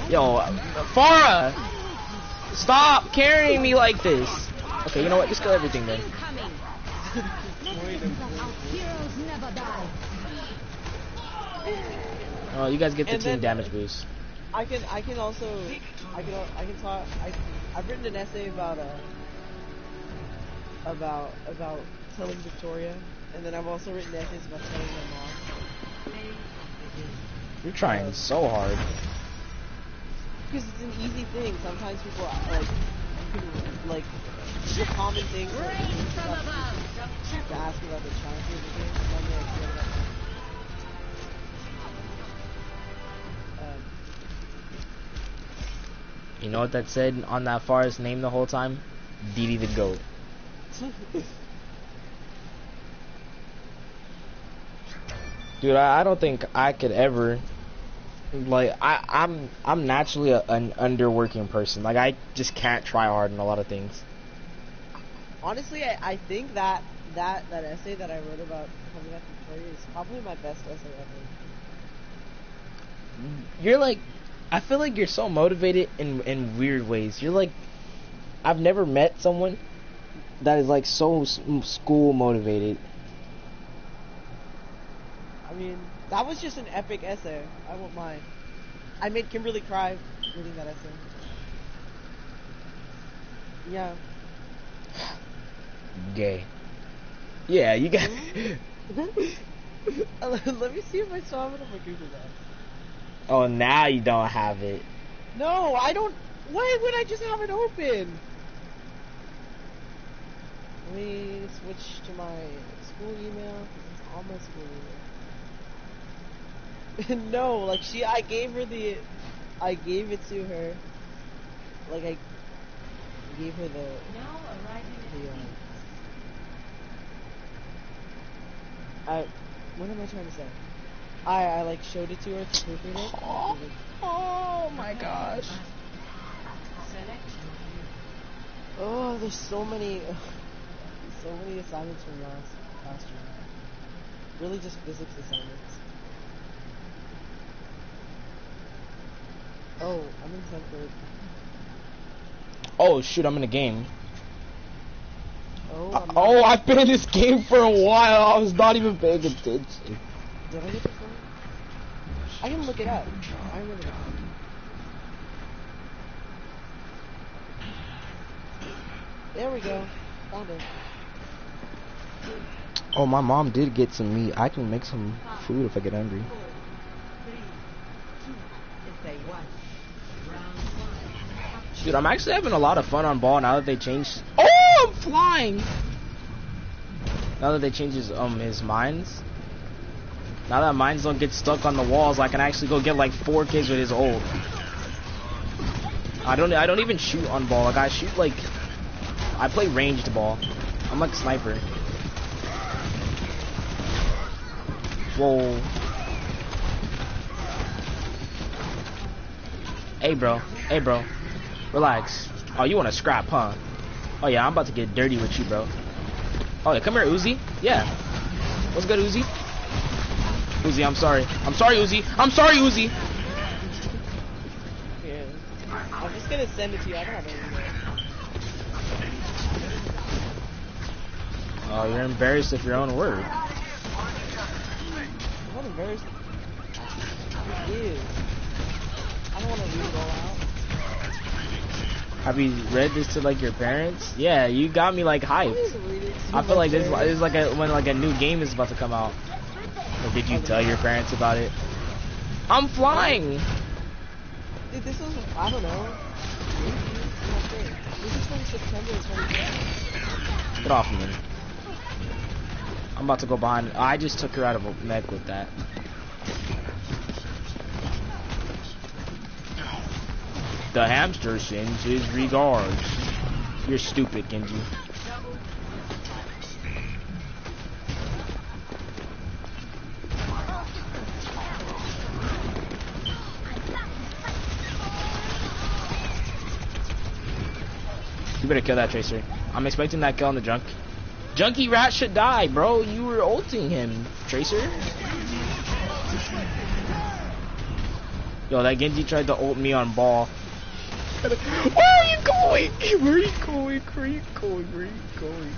Yo, Farah! Stop carrying me like this! Okay, you know what? Just kill everything then. Oh, you guys get the team damage boost. I've written an essay about telling Victoria, and then I've also written essays about telling my mom. You're trying so hard. Because it's an easy thing. Sometimes people like the common thing to ask about the chances of the game. You know what that said on that Farah's name the whole time? Didi the GOAT. Dude, I don't think I could ever, like, I'm naturally an underworking person. Like, I just can't try hard in a lot of things. Honestly, I think that essay that I wrote about coming up Victoria is probably my best essay ever. You're like, I feel like you're so motivated in weird ways. You're like, I've never met someone that is like so school motivated. I mean, that was just an epic essay. I won't mind. I made Kimberly cry reading that essay. Yeah. Gay. Yeah, you got. Let me see if I saw it on my Google Docs. Oh, now you don't have it. No, I don't. Why would I just have it open? Let me switch to my school email. It's on my school email. No, like I gave it to her. Like I gave her the. Now arriving What am I trying to say? I like showed it to her to proofread it. Oh my gosh. Oh, there's so many assignments from last year. Really just physics assignments. Oh, I'm in 10th grade. Oh shoot, I'm in a game. Oh, I've been in this game for a while. I was not even paying attention. Did I get the phone? I can look it up. I remember that. There we go. Found it. Oh, my mom did get some meat. I can make some food if I get hungry. Dude, I'm actually having a lot of fun on ball now that they changed. Oh, I'm flying! Now that they changed his mines. Now that mines don't get stuck on the walls, I can actually go get like 4 kids with his ult. I don't even shoot on ball. Like I shoot like, I play ranged ball. I'm like a sniper. Whoa. Hey bro. Relax. Oh, you want to scrap, huh? Oh yeah, I'm about to get dirty with you, bro. Oh yeah, come here, Uzi. Yeah. What's good, Uzi? Uzi, I'm sorry. I'm sorry, Uzi. I'm sorry, Uzi. Yeah. I'm just gonna send it to you. I don't have anything. Oh, you're embarrassed of your own word. I'm not embarrassed. It is. I don't want to read it all out. Have you read this to like your parents? Yeah, you got me like hyped. I feel like this is like when like a new game is about to come out. Or did you tell your parents about it? I'm flying. Dude, this was, I don't know. Maybe. I'm not sure. This is from September 2020. Get off me. I'm about to go behind. I just took her out of a mech with that. The hamster sends his regards. You're stupid, Genji. You better kill that Tracer. I'm expecting that kill on the junk. Junkie Rat should die, bro. You were ulting him, Tracer. Yo, that Genji tried to ult me on ball. Where are you going? Where are you going? Where are you going? Where are you going?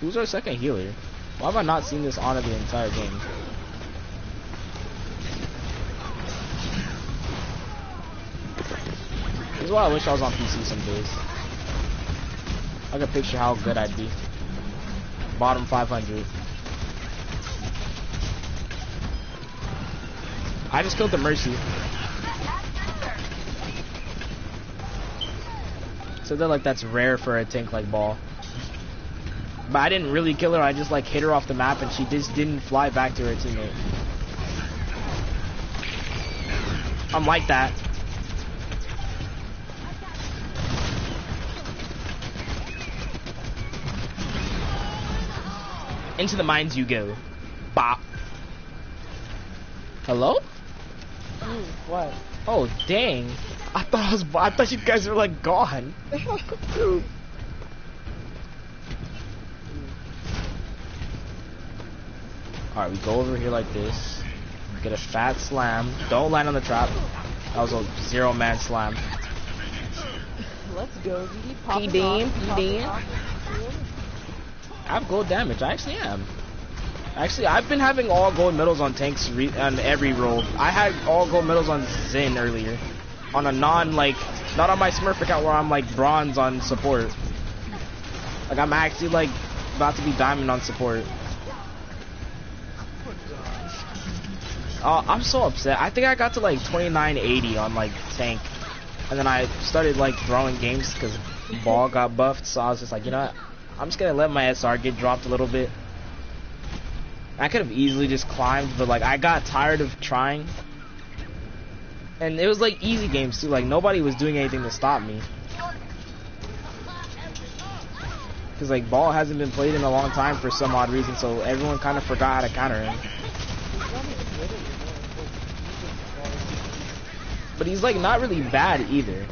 Who's our second healer? Why have I not seen this Ana the entire game? This is why I wish I was on PC some days. I can picture how good I'd be. Bottom 500. I just killed the Mercy. So they're like, that's rare for a tank like Ball. But I didn't really kill her, I just like hit her off the map and she just didn't fly back to her teammate. I'm like that. Into the mines you go. Bop. Hello? What? Oh dang! I thought you guys were like gone. All right, we go over here like this. Get a fat slam. Don't land on the trap. That was a 0-man slam. Let's go, Dee. I have gold damage. I actually am. Actually, I've been having all gold medals on tanks on every role. I had all gold medals on Zen earlier. On a not on my Smurf account where I'm like bronze on support. Like I'm actually like about to be diamond on support. I'm so upset. I think I got to like 2980 on like tank. And then I started like throwing games because Ball got buffed. So I was just like, you know what? I'm just gonna let my SR get dropped a little bit. I could have easily just climbed, but like I got tired of trying. And it was like easy games too, like nobody was doing anything to stop me. Cause like Ball hasn't been played in a long time for some odd reason, so everyone kind of forgot how to counter him. But he's like not really bad either.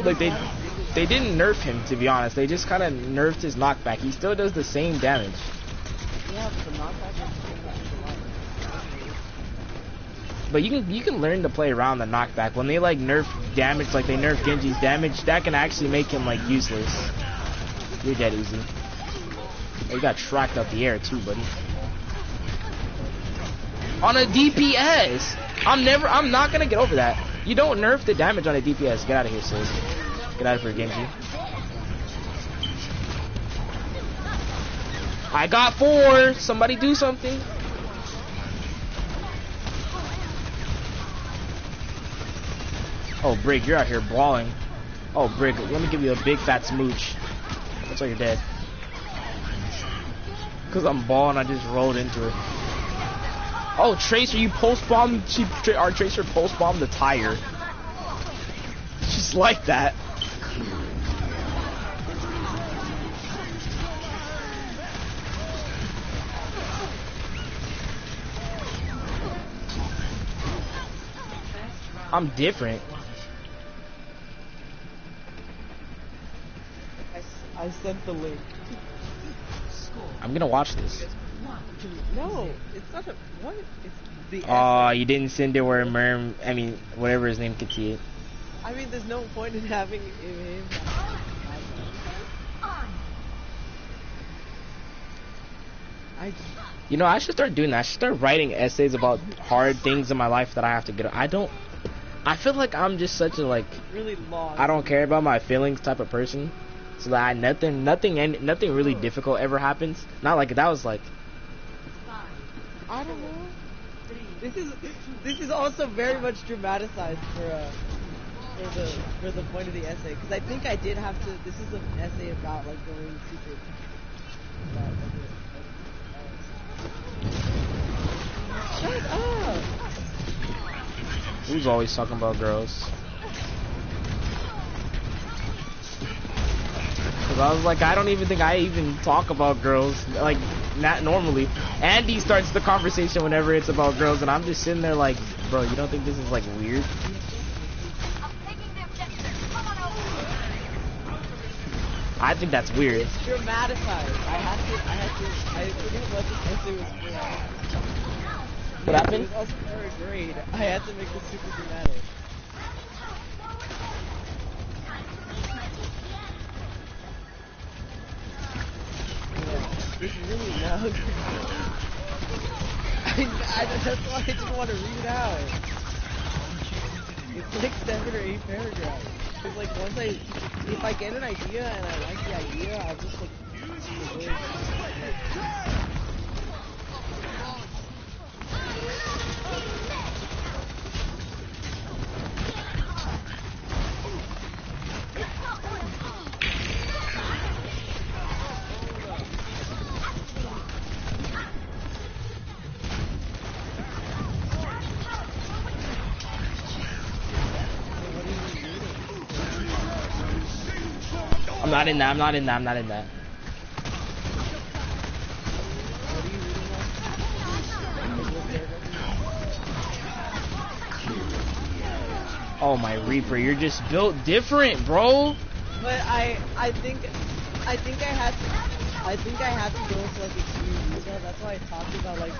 Like they didn't nerf him, to be honest. They just kind of nerfed his knockback. He still does the same damage. Yeah, but the knockback is But you can learn to play around the knockback. When they like nerf damage, like they nerf Genji's damage, that can actually make him like useless. You're dead, Uzi. Oh, you got tracked up the air too, buddy. On a DPS! I'm not gonna get over that. You don't nerf the damage on a DPS. Get out of here, sis. Get out of here, Genji. I got 4. Somebody do something. Oh, Brig, you're out here brawling. Oh, Brig, let me give you a big fat smooch. That's why you're dead. Cause I'm balling, I just rolled into her. Oh, Tracer, you post-bombed. Our Tracer post-bombed the tire. Just like that. I'm different. I sent the link. I'm gonna watch this. No, it's not a what? It's the Oh, essay. you didn't send it where Merm, I mean, whatever his name could see it. I mean, there's no point in having him. I You know, I should start doing that. I should start writing essays about hard things in my life that I have to get. I feel like I'm just such a like, really lost. I don't care about my feelings type of person. So that nothing really difficult ever happens. Not like that was like, I don't know. This is also very much dramatized for the point of the essay, because I think I did have to. This is an essay about like going secret. Shut up! who's always talking about girls? Cause I was like, I don't even think I even talk about girls, like, not normally. Andy starts the conversation whenever it's about girls, and I'm just sitting there like, bro, you don't think this is like weird? I think that's weird. It's dramatized. I forget what this essay was for. What happened? It was also for a grade. I had to make this super dramatic. It's really long. That's why I didn't want to read it out. It's like 7 or 8 paragraphs. Cause like if I get an idea and I like the idea, I'll just like use the words. I'm not in that. I'm not in that. I'm not in that. Oh my Reaper, you're just built different, bro. But I think I had to go into like extreme detail. That's why I talked about like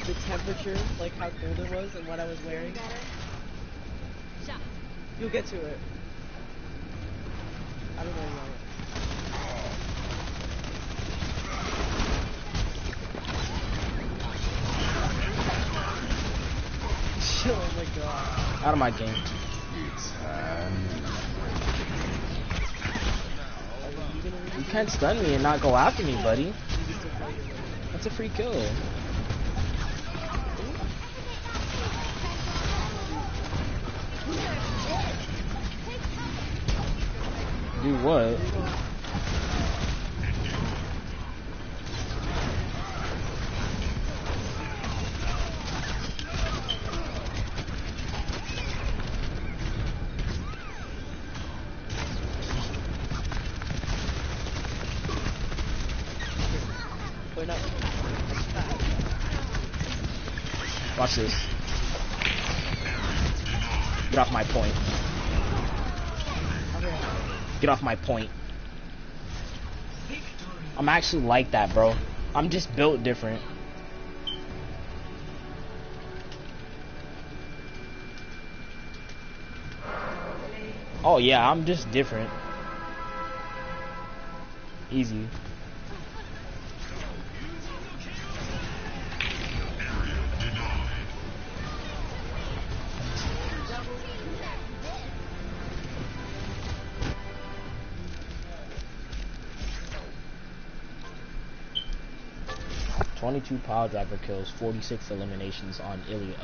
the temperature, like how cold it was and what I was wearing. You'll get to it. I don't know yet. Oh my god. Out of my game. You can't stun me and not go after me, buddy. That's a free kill. Do what? Watch this. Get off my point. Get off my point. I'm actually like that, bro. I'm just built different. Oh yeah, I'm just different. Easy. "22 pile driver kills, 46 eliminations on Ilya."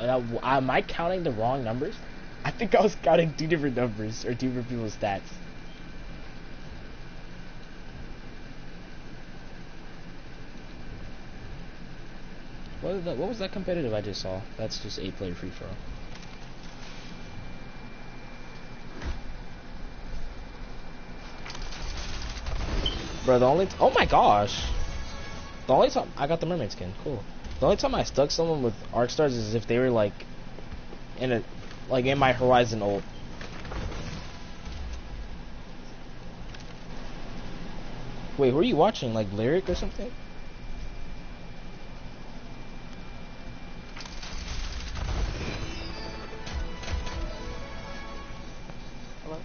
Am I counting the wrong numbers? I think I was counting 2 different numbers, or 2 different people's stats. What was that competitive I just saw? That's just 8-player free throw. Bro, oh my gosh. The only time I got the mermaid skin, cool. The only time I stuck someone with arc stars is if they were like in my horizon ult. Wait, who are you watching? Like Lyric or something? Hello?